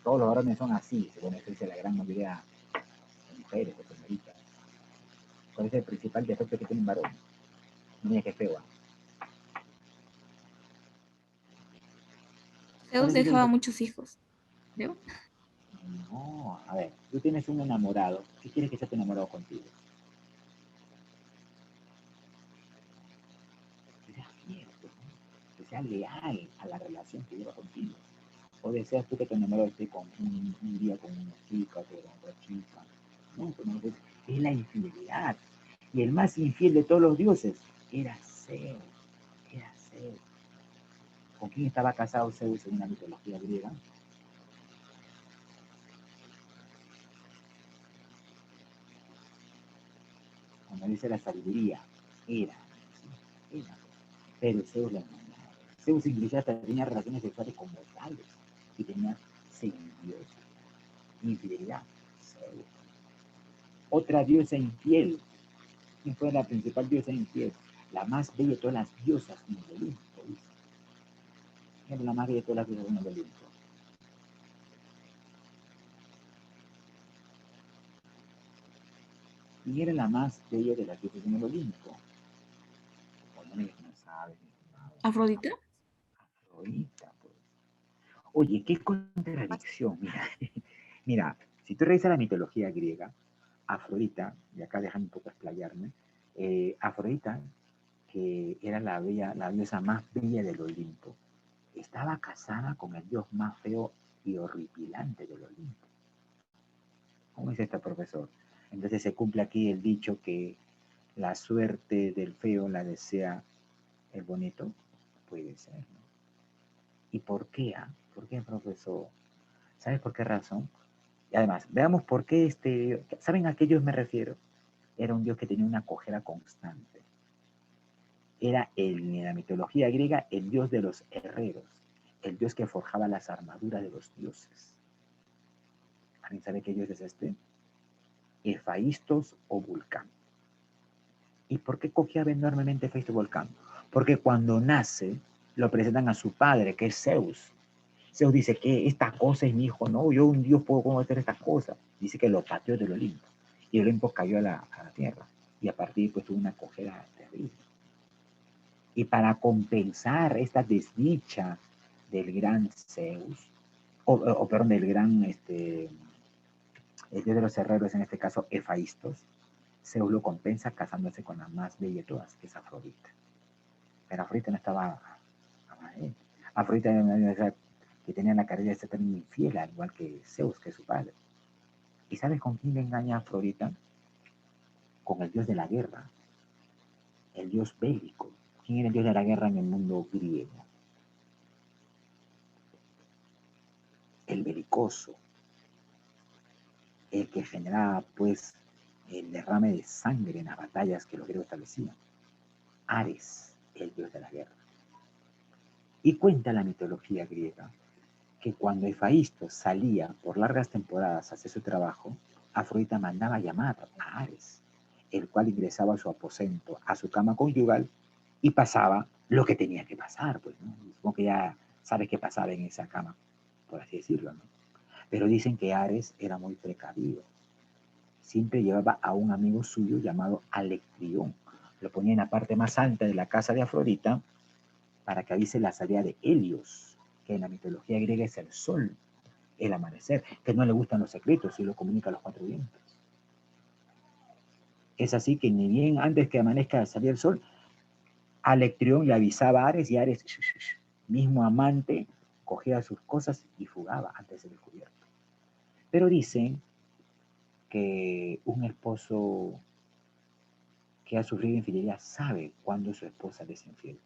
Todos los varones son así, según eso dice la gran mayoría de mujeres o señoritas. ¿Cuál es el principal defecto que tiene un varón? Mira qué feo. Zeus dejaba muchos hijos. ¿Veo? No, a ver, tú tienes un enamorado. ¿Qué quieres que sea tu enamorado contigo? Que sea fiel, que sea leal a la relación que lleva contigo. O deseas tú que tu enamorado esté con un día con una chica, otro con otra chica. No, pues es la infidelidad. Y el más infiel de todos los dioses era Zeus. Era Zeus. ¿Con quién estaba casado Zeus en una mitología griega? Cuando dice la sabiduría, era. ¿Sí? Era. Pero Zeus la engañaba. Zeus incluso hasta tenía relaciones sexuales con mortales y tenía semidioses. Infidelidad. Zeus. Otra diosa infiel. ¿Quién fue la principal diosa infiel? La más bella de todas las diosas en el Olimpo. ¿Quién es la más bella de todas las diosas en el Olimpo? ¿Quién era la más bella de las diosas en el Olimpo? Bueno, no sabes, ¿Afrodita? Afrodita, pues. Oye, qué contradicción, mira. Mira, si tú revisas la mitología griega, Afrodita, y acá déjame un poco explayarme, Afrodita, que era la diosa más bella del Olimpo, estaba casada con el dios más feo y horripilante del Olimpo. ¿Cómo es esto, profesor? Entonces se cumple aquí el dicho que la suerte del feo la desea el bonito. Puede ser, ¿no? ¿Y por qué? ¿Por qué, profesor? ¿Sabes por qué razón? Y además, veamos por qué ¿saben a qué Dios me refiero? Era un Dios que tenía una cojera constante. era en la mitología griega el dios de los herreros, el dios que forjaba las armaduras de los dioses. ¿Alguien sabe qué dios es este? Efaístos o Vulcán. ¿Y por qué cojeaba enormemente Efaístos o Vulcán? Porque cuando nace lo presentan a su padre, que es Zeus. Zeus dice que esta cosa es mi hijo, no, yo un dios puedo cómo hacer esta cosa. Dice que lo pateó del Olimpo. Y el Olimpo cayó a la tierra. Y a partir pues tuvo una cojera terrible. Y para compensar esta desdicha del gran Zeus, perdón, del gran, el dios de los herreros, en este caso Efaístos, Zeus lo compensa casándose con la más bella de todas, que es Afrodita. Pero Afrodita no estaba a él. Afrodita era una que tenía la carrera de ser también infiel, al igual que Zeus, que es su padre. ¿Y sabes con quién le engaña a Afrodita? Con el dios de la guerra, el dios bélico. ¿Quién era el dios de la guerra en el mundo griego? El belicoso, el que generaba pues el derrame de sangre en las batallas que los griegos establecían. Ares, el dios de la guerra. Y cuenta la mitología griega que cuando Efaísto salía por largas temporadas a hacer su trabajo, Afrodita mandaba llamar a Ares, el cual ingresaba a su aposento, a su cama conyugal, y pasaba lo que tenía que pasar, pues, ¿no? Supongo que ya sabes qué pasaba en esa cama, por así decirlo, ¿no? Pero dicen que Ares era muy precavido. Siempre llevaba a un amigo suyo llamado Alectrión. Lo ponía en la parte más alta de la casa de Afrodita para que avise la salida de Helios, que en la mitología griega es el sol, el amanecer, que no le gustan los secretos y lo comunica a los cuatro vientos. Es así que ni bien antes que amanezca salía el sol, Alectrión le avisaba a Ares y Ares, mismo amante, cogía sus cosas y fugaba antes de ser descubierto. Pero dicen que un esposo que ha sufrido infidelidad sabe cuándo su esposa le es infiel.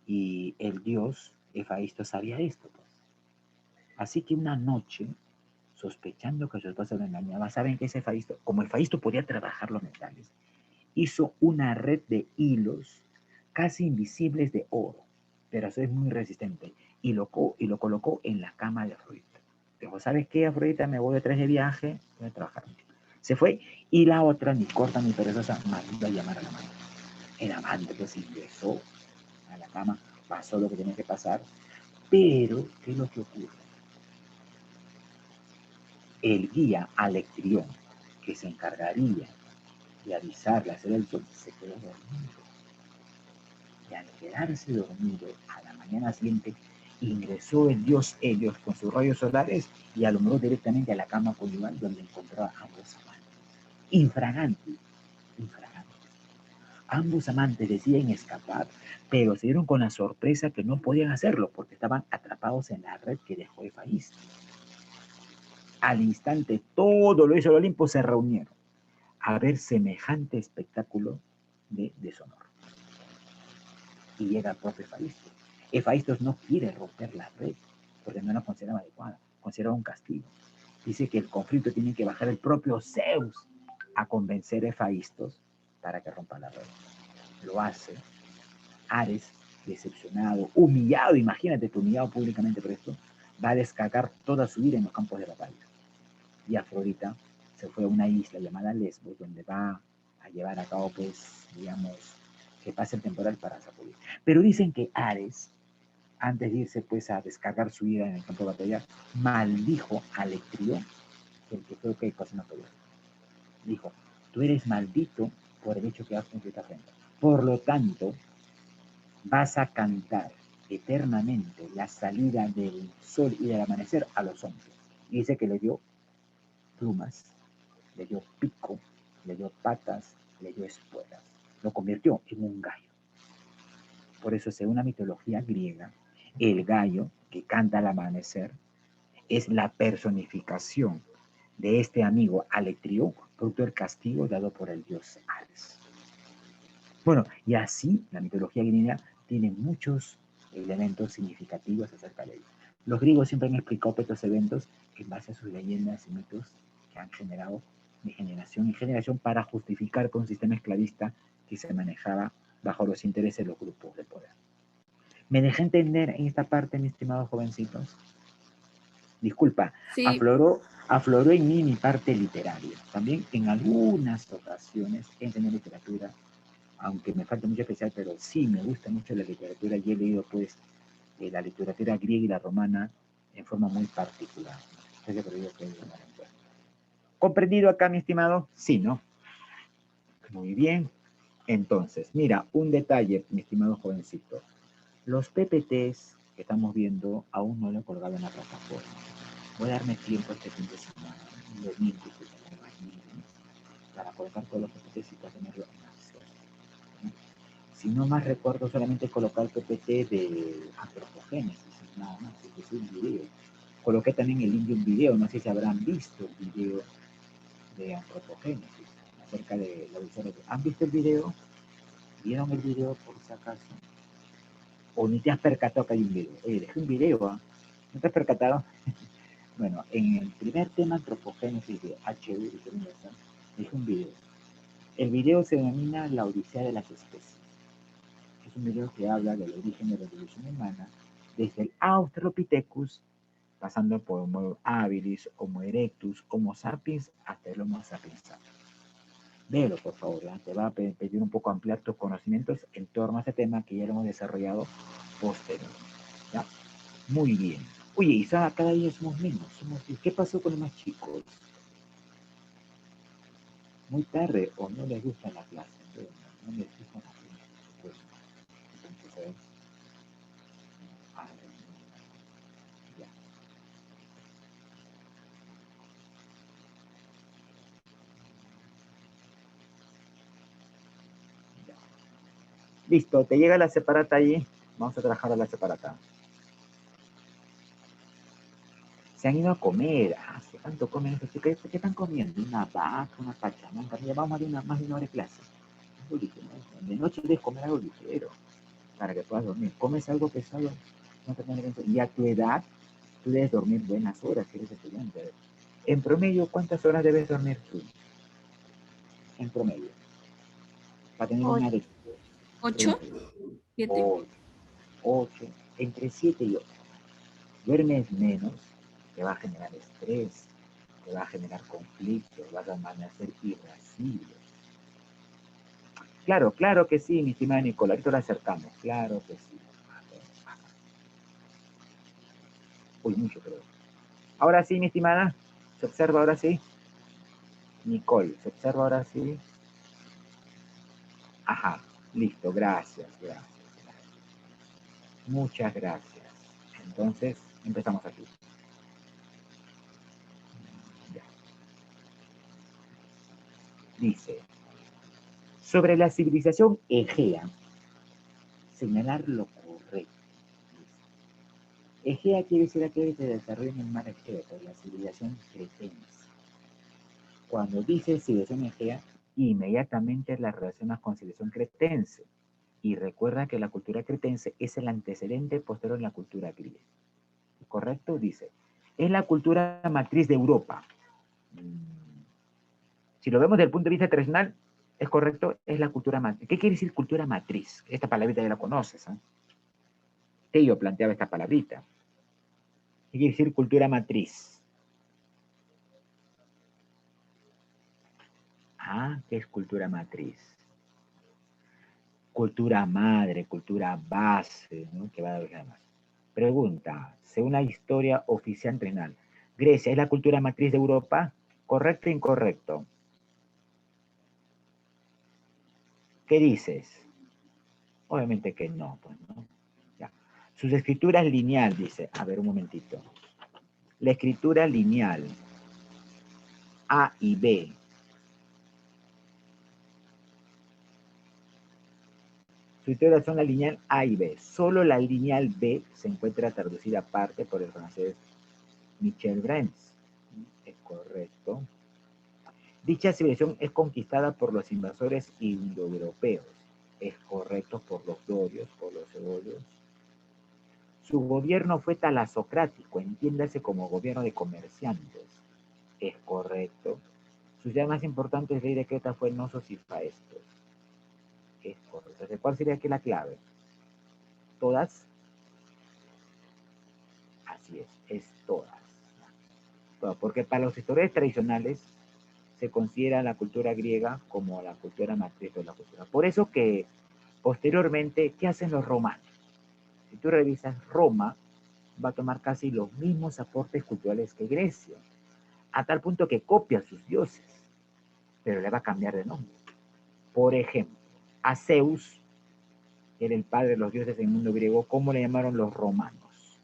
Y el dios Efaísto sabía esto, pues. Así que una noche, sospechando que su esposa lo engañaba, saben que ese Efaísto, como Efaísto podía trabajar los metales, hizo una red de hilos casi invisibles de oro, pero eso es muy resistente, y lo colocó en la cama de Afrodita. Dijo, ¿sabes qué, Afrodita? Me voy detrás de viaje, voy a trabajar. Se fue, y la otra, ni corta ni perezosa, mandó a llamar a la amante. El amante pues ingresó a la cama, pasó lo que tenía que pasar, pero ¿qué es lo que ocurre? El guía Alectrión, que se encargaría de avisarle a hacer el sol, se quedó dormido. Y al quedarse dormido, a la mañana siguiente, ingresó el dios Helios con sus rayos solares y alumbró directamente a la cama conyugal donde encontró a ambos amantes. Infraganti. Ambos amantes deciden escapar, pero se dieron con la sorpresa que no podían hacerlo porque estaban atrapados en la red que dejó Efaísto. Al instante, todo lo hizo el Olimpo, se reunieron a ver semejante espectáculo de deshonor. Y llega el propio Efaísto. Efaísto no quiere romper la red porque no la considera adecuada, considera un castigo. Dice que el conflicto tiene que bajar el propio Zeus a convencer a Efaísto para que rompa la red. Lo hace. Ares, decepcionado, humillado, imagínate, humillado públicamente por esto, va a descargar toda su ira en los campos de batalla. Y Afrodita se fue a una isla llamada Lesbos, donde va a llevar a cabo, pues, digamos, que pase el temporal para sacudir. Pero dicen que Ares, antes de irse, pues, a descargar su ira en el campo de batalla, maldijo a Alectrión, el que fue que cosa no podía. Dijo, tú eres maldito por el hecho que has cumplido esta ofrenda. Por lo tanto, vas a cantar eternamente la salida del sol y del amanecer a los hombres. Y dice que le dio plumas, le dio pico, le dio patas, le dio espuelas. Lo convirtió en un gallo. Por eso, según la mitología griega, el gallo que canta al amanecer es la personificación de este amigo Alectrión, producto del castigo dado por el dios Ares. Bueno, y así la mitología griega tiene muchos elementos significativos acerca de ello. Los griegos siempre han explicado estos eventos en base a sus leyendas y mitos que han generado de generación en generación para justificar que un sistema esclavista que se manejaba bajo los intereses de los grupos de poder. ¿Me dejé entender en esta parte, mis estimados jovencitos? Disculpa, Sí, afloró en mí mi parte literaria. También en algunas ocasiones he enseñado literatura, aunque me falta mucho especial, pero sí me gusta mucho la literatura y he leído pues la literatura griega y la romana en forma muy particular. Entonces, pero digo que ¿comprendido acá, mi estimado? Sí, ¿no? Muy bien. Entonces, mira, un detalle, mi estimado jovencito. Los PPTs que estamos viendo aún no lo he colgado en la plataforma. Voy a darme tiempo este fin de semana, los miércoles, para colocar todos los PPTs y para tenerlo en acceso. Si no más recuerdo, solamente colocar PPT de antropogénesis, nada más, que es un video. Coloqué también el link de un video, no sé si habrán visto el video de antropogénesis, acerca de la visión. ¿Han visto el video? ¿Vieron el video por si acaso? ¿O ni te has percatado que hay un video? Oye, dejé un video, ¿eh? ¿No te has percatado? Bueno, en el primer tema antropogénesis de HU, dejé un video. El video se denomina La Odisea de las Especies. Es un video que habla del origen de la evolución humana desde el Australopithecus, pasando por Homo habilis, Homo erectus, Homo sapiens, hasta el Homo sapiens sapiens. Véelo, por favor, ¿ya? Te va a pedir un poco ampliar tus conocimientos en torno a este tema que ya lo hemos desarrollado posteriormente. ¿Ya? Muy bien. Oye, Isa, cada día somos menos. ¿Qué pasó con los más chicos? Muy tarde o no les gusta la clase. No les gusta la clase. Pues, entonces, ya. Ya. Listo, te llega la separata ahí. Vamos a trabajar a la separata. Se han ido a comer. Ah, ¿qué tanto comen estos chicos? ¿Qué están comiendo? Una vaca, una pachamanca. Ya vamos a dar más de una hora de clase. De noche debes comer algo ligero para que puedas dormir. Comes algo pesado, no te pones lento. Y a tu edad, tú debes dormir buenas horas si eres estudiante. En promedio, ¿cuántas horas debes dormir tú? En promedio. Para tener una de 8, 7. 8, entre 7 y 8. Duermes menos, te va a generar estrés, te va a generar conflictos, vas a amanecer irascible. Claro, claro que sí, mi estimada Nicola, ahorita lo acercamos, claro que sí. Uy, mucho creo. Ahora sí, mi estimada, se observa ahora sí. Nicole, se observa ahora sí. Ajá, listo, gracias. Muchas gracias. Entonces, empezamos aquí. Ya. Dice, sobre la civilización egea, señalar lo correcto. Egea quiere decir aquel que se desarrolla en el mar Egeo, por la civilización cretense. Cuando dice civilización egea, inmediatamente la relaciona con civilización cretense. Y recuerda que la cultura cretense es el antecedente posterior a la cultura griega. ¿Correcto? Dice, es la cultura matriz de Europa. Si lo vemos desde el punto de vista tradicional, es correcto, es la cultura matriz. ¿Qué quiere decir cultura matriz? Esta palabrita ya la conoces, ¿eh? Tello planteaba esta palabrita. ¿Qué quiere decir cultura matriz? Ah, ¿qué es cultura matriz? Cultura madre, cultura base, ¿no? Que va a dar más. Pregunta, según la historia oficial renal, ¿Grecia es la cultura matriz de Europa? ¿Correcto o incorrecto? ¿Qué dices? Obviamente que no, pues, ¿no? Ya. Sus escrituras lineal, dice. A ver, un momentito. La escritura lineal A y B. Sus escrituras son la lineal A y B. Solo la lineal B se encuentra traducida aparte por el francés Michel Brens. Es correcto. Dicha civilización es conquistada por los invasores indoeuropeos. Es correcto, por los dorios, por los eolios. Su gobierno fue talasocrático, entiéndase como gobierno de comerciantes. Es correcto. Su ciudad más importante, rey de Creta, fue Nosos y Faestos. es correcto. Entonces, ¿cuál sería aquí la clave? ¿Todas? Así es todas. Todas, porque para los historiadores tradicionales se considera la cultura griega como la cultura matriz de la cultura. Por eso que posteriormente, ¿qué hacen los romanos? Si tú revisas, Roma va a tomar casi los mismos aportes culturales que Grecia, a tal punto que copia a sus dioses, pero le va a cambiar de nombre. Por ejemplo, a Zeus, que era el padre de los dioses en el mundo griego, ¿cómo le llamaron los romanos?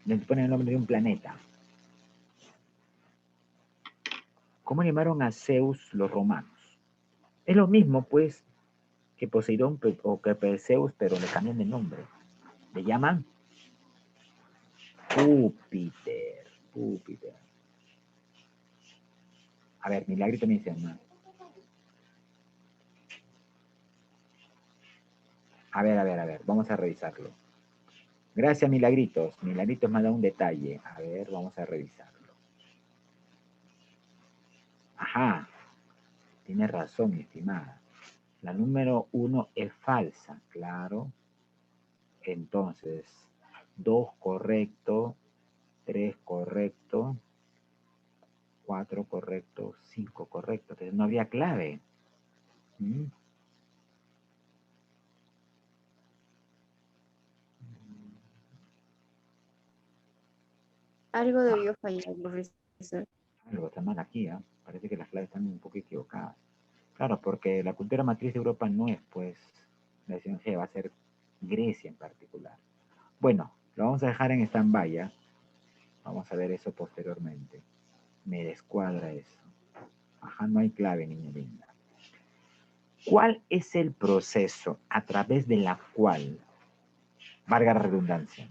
Le ponen el nombre de un planeta. ¿Cómo le llamaron a Zeus los romanos? Es lo mismo, pues, que Poseidón o que Perseus, pero le cambian de nombre. Le llaman Júpiter. Júpiter. A ver, Milagrito me dice, ¿no? A ver, vamos a revisarlo. Gracias, Milagritos. Milagritos me ha dado un detalle. A ver, vamos a revisarlo. Ajá, tiene razón, mi estimada. La número 1 es falsa, claro. Entonces, 2 correcto, 3 correcto, 4 correcto, 5 correcto. Entonces no había clave. ¿Mm? Algo debió fallar, profesor. Algo está mal aquí, ¿eh? Parece que las claves están un poco equivocadas. Claro, porque la cultura matriz de Europa no es, pues, la decisión G, va a ser Grecia en particular. Bueno, lo vamos a dejar en stand-by, ¿ya? Vamos a ver eso posteriormente. Me descuadra eso. Ajá, no hay clave, niña linda. ¿Cuál es el proceso a través de la cual, valga la redundancia,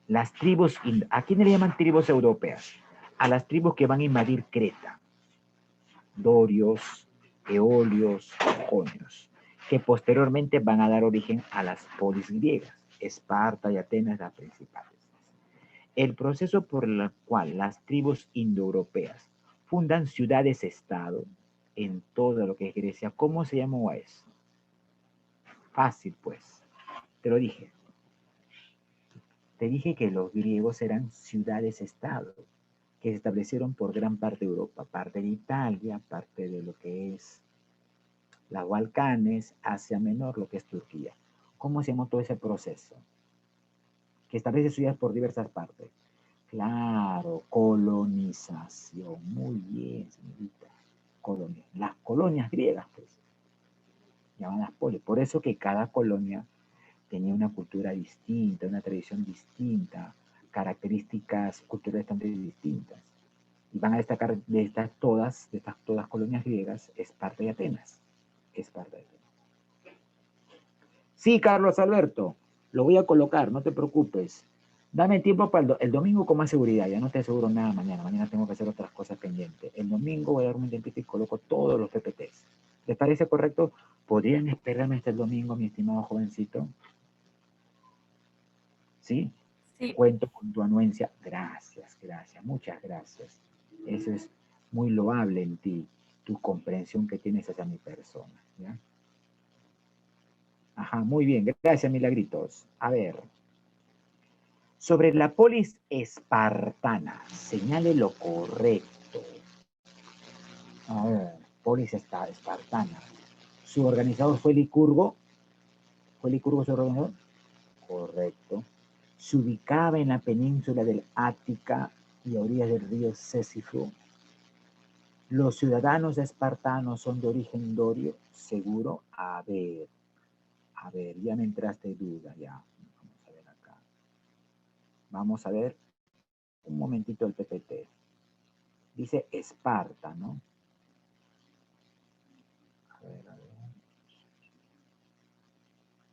las tribus, ¿a quién le llaman tribus europeas? A las tribus que van a invadir Creta. Dorios, eolios, jonios, que posteriormente van a dar origen a las polis griegas, Esparta y Atenas las principales. El proceso por el cual las tribus indoeuropeas fundan ciudades-estado en todo lo que es Grecia, ¿cómo se llamó a eso? Fácil, pues. Te lo dije. Te dije que los griegos eran ciudades-estado, que se establecieron por gran parte de Europa, parte de Italia, parte de lo que es las Balcanes, Asia Menor, lo que es Turquía. ¿Cómo se llamó todo ese proceso? Que establece ciudades por diversas partes. Claro, colonización. Muy bien, señorita. Colonia. Las colonias griegas, pues, llamadas polis. Por eso que cada colonia tenía una cultura distinta, una tradición distinta, características culturales también distintas. Y van a destacar de estas todas colonias griegas, Esparta y Atenas. Esparta y Atenas. Sí, Carlos Alberto, lo voy a colocar, no te preocupes. Dame tiempo para el domingo con más seguridad, ya no te aseguro nada mañana. Mañana tengo que hacer otras cosas pendientes. El domingo voy a darme un tiempito y coloco todos los PPTs. ¿Les parece correcto? ¿Podrían esperarme hasta el domingo, mi estimado jovencito? ¿Sí? Sí. Cuento con tu anuencia. Gracias, muchas gracias. Eso es muy loable en ti, tu comprensión que tienes hacia mi persona. ¿Ya? Ajá, muy bien, gracias, Milagritos. A ver. Sobre la polis espartana, señale lo correcto. A ver, polis espartana. ¿Su organizador fue Licurgo? ¿Fue Licurgo su organizador? Correcto. Se ubicaba en la península del Ática y a orillas del río Césico. Los ciudadanos espartanos son de origen dorio, seguro. A ver, ya me entraste duda, ya. Vamos a ver acá. Vamos a ver un momentito el PPT. Dice Esparta, ¿no? A ver.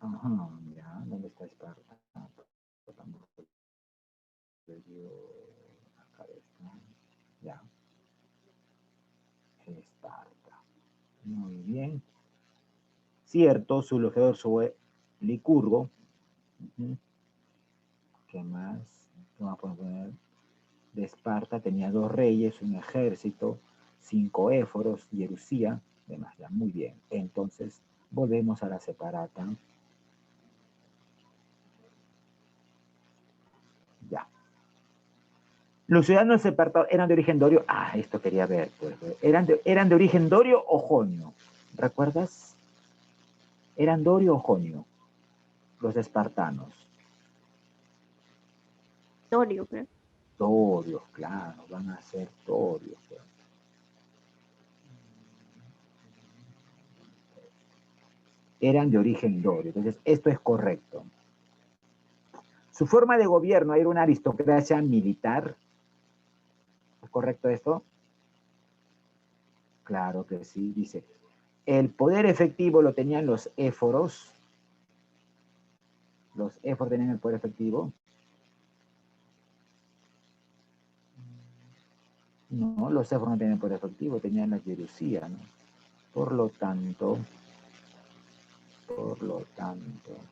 Ajá, ya, ¿dónde está Esparta? Acá está. Ya. Esparta. Muy bien. Cierto, su luchador fue Licurgo. ¿Qué más? ¿Qué más podemos poner? De Esparta tenía 2 reyes, un ejército. 5 éforos, Jerusía, demás, ya, muy bien. Entonces, volvemos a la separata. Ya. Los ciudadanos separados eran de origen dorio. Ah, esto quería ver, pues. ¿Eran de origen dorio o jonio? ¿Recuerdas? ¿Eran dorio o jonio? Los espartanos. Dorio, creo. Dorios, claro, van a ser dorios. Pues. Eran de origen dorio. Entonces, esto es correcto. Su forma de gobierno era una aristocracia militar. ¿Es correcto esto? Claro que sí, dice. El poder efectivo lo tenían los éforos. Los éforos tenían el poder efectivo. No, los éforos no tenían poder efectivo, tenían la Jerusía, ¿no? Por lo tanto,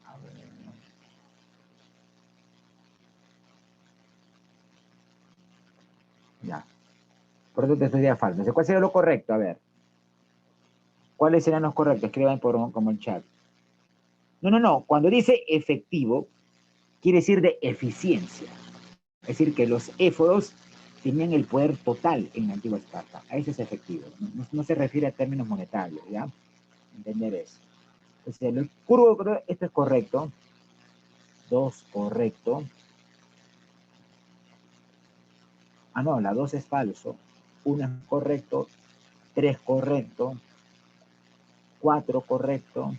a ver. Ya. Por eso te estoy de falta. ¿Cuál sería lo correcto? A ver. ¿Cuáles serían los correctos? Escriban como el chat. No. Cuando dice efectivo, quiere decir de eficiencia. Es decir, que los éforos tenían el poder total en la antigua Esparta. A eso es efectivo. No se refiere a términos monetarios, ¿ya? Entender eso. Entonces, el curvo, esto es correcto. 2, correcto. Ah, no, la 2 es falso. 1 es correcto. 3, correcto. 4, correcto.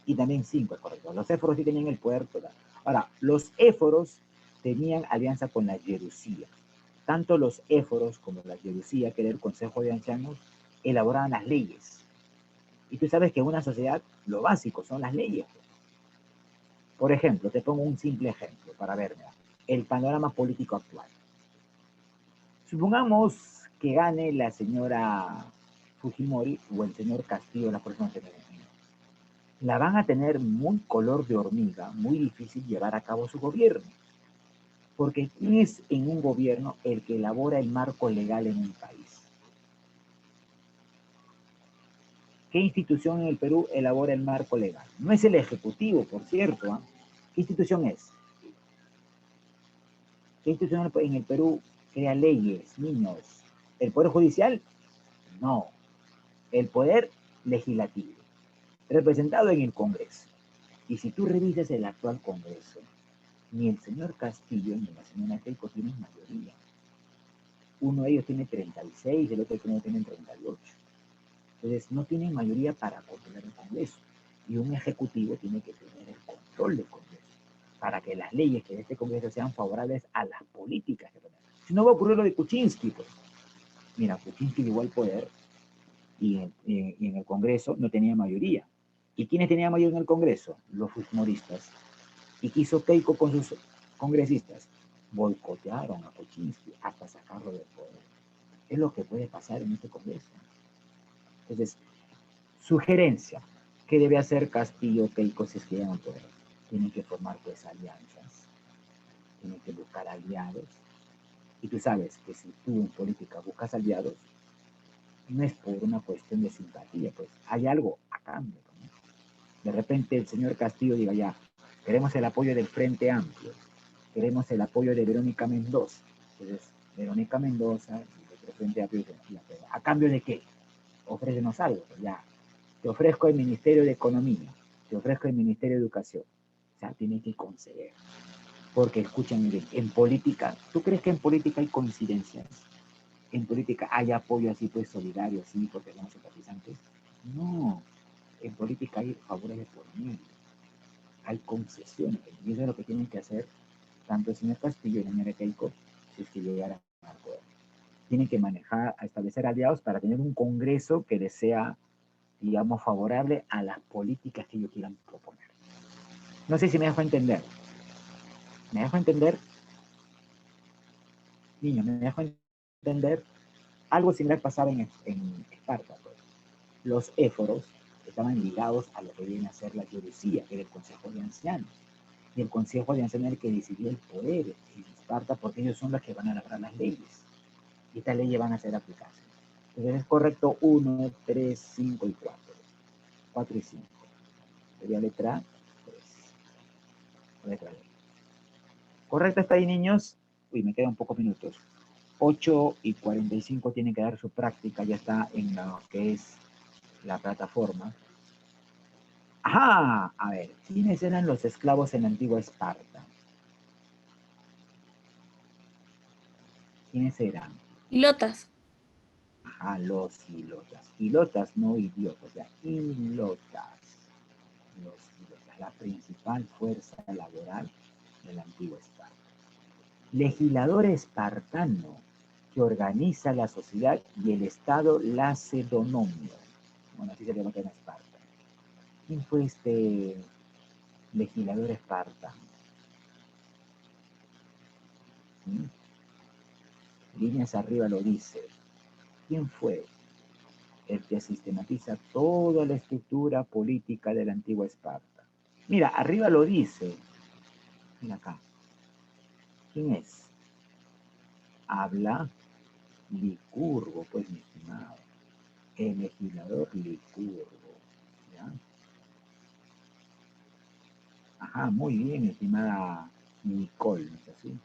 Y también 5 es correcto. Los éforos sí tenían el poder total. Ahora, los éforos tenían alianza con la Jerusía. Tanto los éforos como la Jerusía, que era el Consejo de Ancianos, elaboraban las leyes. Y tú sabes que en una sociedad lo básico son las leyes. Por ejemplo, te pongo un simple ejemplo para verme el panorama político actual. Supongamos que gane la señora Fujimori o el señor Castillo la próxima elecciones. La van a tener muy color de hormiga, muy difícil llevar a cabo su gobierno. Porque ¿quién es en un gobierno el que elabora el marco legal en un país? ¿Qué institución en el Perú elabora el marco legal? No es el Ejecutivo, por cierto. ¿Eh? ¿Qué institución es? ¿Qué institución en el Perú crea leyes, niños? ¿El Poder Judicial? No. El Poder Legislativo, representado en el Congreso. Y si tú revisas el actual Congreso, ni el señor Castillo ni la señora Keiko tienen mayoría. Uno de ellos tiene 36, el otro tiene 38. Entonces, no tienen mayoría para controlar el Congreso. Y un ejecutivo tiene que tener el control del Congreso para que las leyes que de este Congreso sean favorables a las políticas que tenemos. Si no va a ocurrir lo de Kuczynski, pues. Mira, Kuczynski llegó al poder y en el Congreso no tenía mayoría. ¿Y quiénes tenían mayoría en el Congreso? Los fujimoristas. ¿Y qué hizo Keiko con sus congresistas? Boicotearon a Kuczynski hasta sacarlo del poder. Es lo que puede pasar en este Congreso. Entonces, sugerencia, ¿qué debe hacer Castillo Keiko si es que llegan al poder? Tienen que formar pues alianzas, tienen que buscar aliados. Y tú sabes que si tú en política buscas aliados, no es por una cuestión de simpatía, pues hay algo a cambio, ¿no? De repente el señor Castillo diga, ya, queremos el apoyo del Frente Amplio, queremos el apoyo de Verónica Mendoza. Entonces, Verónica Mendoza y el Frente Amplio, ¿a cambio de qué? Ofrécenos algo, pues ya, te ofrezco el Ministerio de Economía, te ofrezco el Ministerio de Educación. O sea, tiene que conceder. Porque, escúchame bien, en política, ¿tú crees que en política hay coincidencias? En política hay apoyo así, pues, solidario, sí, porque somos simpatizantes. No, en política hay favores de por medio, hay concesiones, y eso es lo que tienen que hacer tanto el señor Castillo y la señora Keiko, si es que llegaran al poder. Tienen que manejar, a establecer aliados para tener un Congreso que desea, digamos, favorable a las políticas que ellos quieran proponer. No sé si me dejo entender. ¿Me dejo entender? Niños, ¿me dejo entender? Algo similar pasaba en Esparta. Pues. Los éforos estaban ligados a lo que viene a ser la Jerusía, que era el Consejo de Ancianos. Y el Consejo de Ancianos era el que decidía el poder en Esparta, porque ellos son los que van a elaborar las leyes. Y estas leyes van a ser aplicadas. Entonces es correcto 1, 3, 5 y 4. 4 y 5. Sería letra 3. Letra D. ¿Correcto está ahí, niños? Uy, me quedan pocos minutos. 8 y 45 tienen que dar su práctica, ya está en lo que es la plataforma. ¡Ajá! A ver, ¿quiénes eran los esclavos en la antigua Esparta? ¿Quiénes eran? Ilotas. Ajá, los hilotas. Hilotas, no idiotas, ya. Hilotas. Los hilotas, la principal fuerza laboral de la antigua Esparta. Legislador espartano que organiza la sociedad y el Estado lacedonomio. Bueno, así se llama en Esparta. ¿Quién fue este legislador espartano? Líneas arriba lo dice. ¿Quién fue el que sistematiza toda la estructura política de la antigua Esparta? Mira, arriba lo dice. Mira acá. ¿Quién es? Habla Licurgo, pues, mi estimado. El legislador Licurgo. ¿Ya? Ajá, muy bien, mi estimada Nicole, ¿no es así?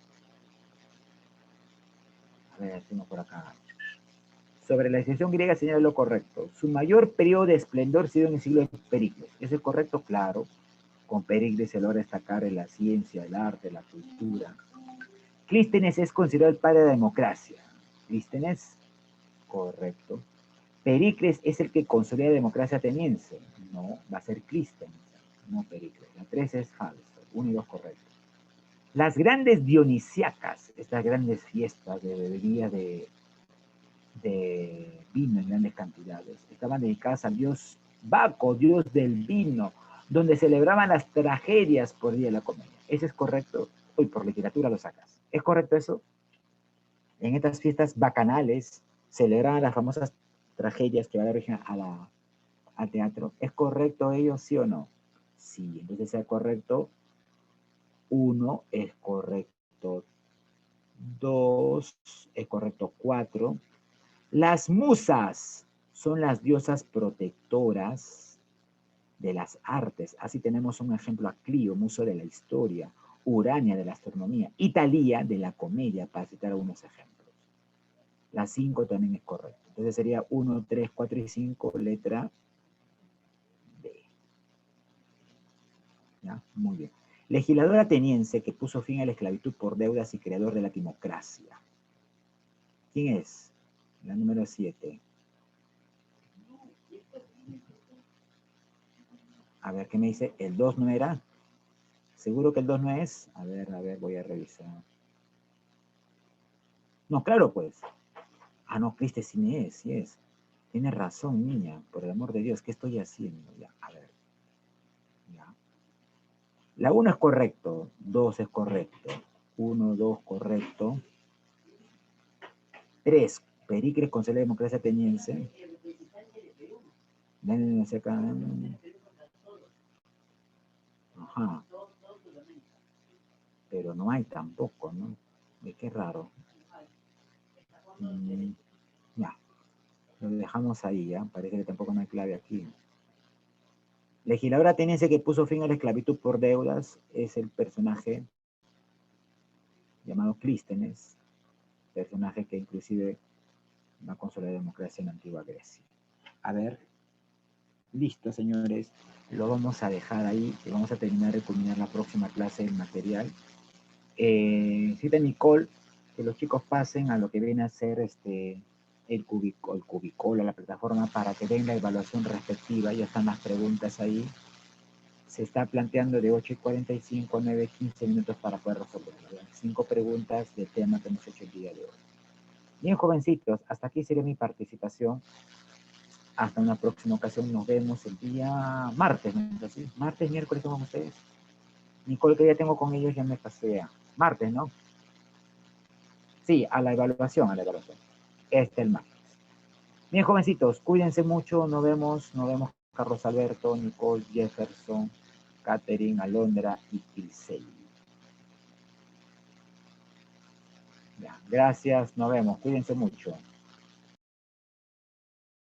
A ver, tengo por acá. Sobre la institución griega señala lo correcto. Su mayor periodo de esplendor ha sido en el siglo de Pericles. ¿Eso es correcto? Claro. Con Pericles se logra destacar en la ciencia, el arte, la cultura. Clístenes es considerado el padre de la democracia. Clístenes, correcto. Pericles es el que consolida la democracia ateniense. No, va a ser Clístenes, no Pericles. La 3 es falso. 1 y 2 correcto. Las grandes dionisíacas, estas grandes fiestas de bebería de vino en grandes cantidades, estaban dedicadas al dios Baco, dios del vino, donde celebraban las tragedias por día de la comedia. ¿Ese es correcto? Uy, por literatura lo sacas. ¿Es correcto eso? En estas fiestas bacanales celebraban las famosas tragedias que van a dar origen al teatro. ¿Es correcto ello, sí o no? Sí, entonces sea correcto. 1 es correcto. 2 es correcto. 4. Las musas son las diosas protectoras de las artes. Así tenemos un ejemplo a Clio, muso de la historia, Urania de la astronomía, Italia de la comedia, para citar algunos ejemplos. La 5 también es correcta. Entonces sería 1, 3, 4 y 5, letra D. ¿Ya? Muy bien. Legislador ateniense que puso fin a la esclavitud por deudas y creador de la timocracia. ¿Quién es? La número 7. A ver, ¿qué me dice? ¿El 2 no era? ¿Seguro que el 2 no es? A ver, voy a revisar. No, claro, pues. Ah, no, Criste sí es, sí es. Tienes razón, niña. Por el amor de Dios, ¿qué estoy haciendo? Ya, a ver. Ya. La 1 es correcto, 2 es correcto. 1, 2, correcto. 3, Pericles consuela la democracia ateniense. Ajá. Pero no hay tampoco, ¿no? Qué raro. Ya. Lo dejamos ahí, ¿ya? Parece que tampoco no hay clave aquí. Legislador ateniense que puso fin a la esclavitud por deudas es el personaje llamado Clístenes, personaje que inclusive va a consolidar la democracia en la antigua Grecia. A ver, listo, señores, lo vamos a dejar ahí y vamos a terminar de culminar la próxima clase del material. Cita Nicole, que los chicos pasen a lo que viene a ser el cubicolo, la plataforma, para que den la evaluación respectiva. Ya están las preguntas ahí. Se está planteando de 8 y 45 a 9 y 15 minutos para poder resolver. 5 preguntas del tema que hemos hecho el día de hoy. Bien, jovencitos, hasta aquí sería mi participación. Hasta una próxima ocasión. Nos vemos el día martes, ¿no es así? Martes, miércoles, ¿cómo ustedes? Nicole, que ya tengo con ellos, ya me pasé a martes, ¿no? Sí, a la evaluación, el martes. Bien, jovencitos, cuídense mucho, nos vemos, Carlos Alberto, Nicole, Jefferson, Catherine, Alondra y Pilsey. Ya, gracias, nos vemos, cuídense mucho.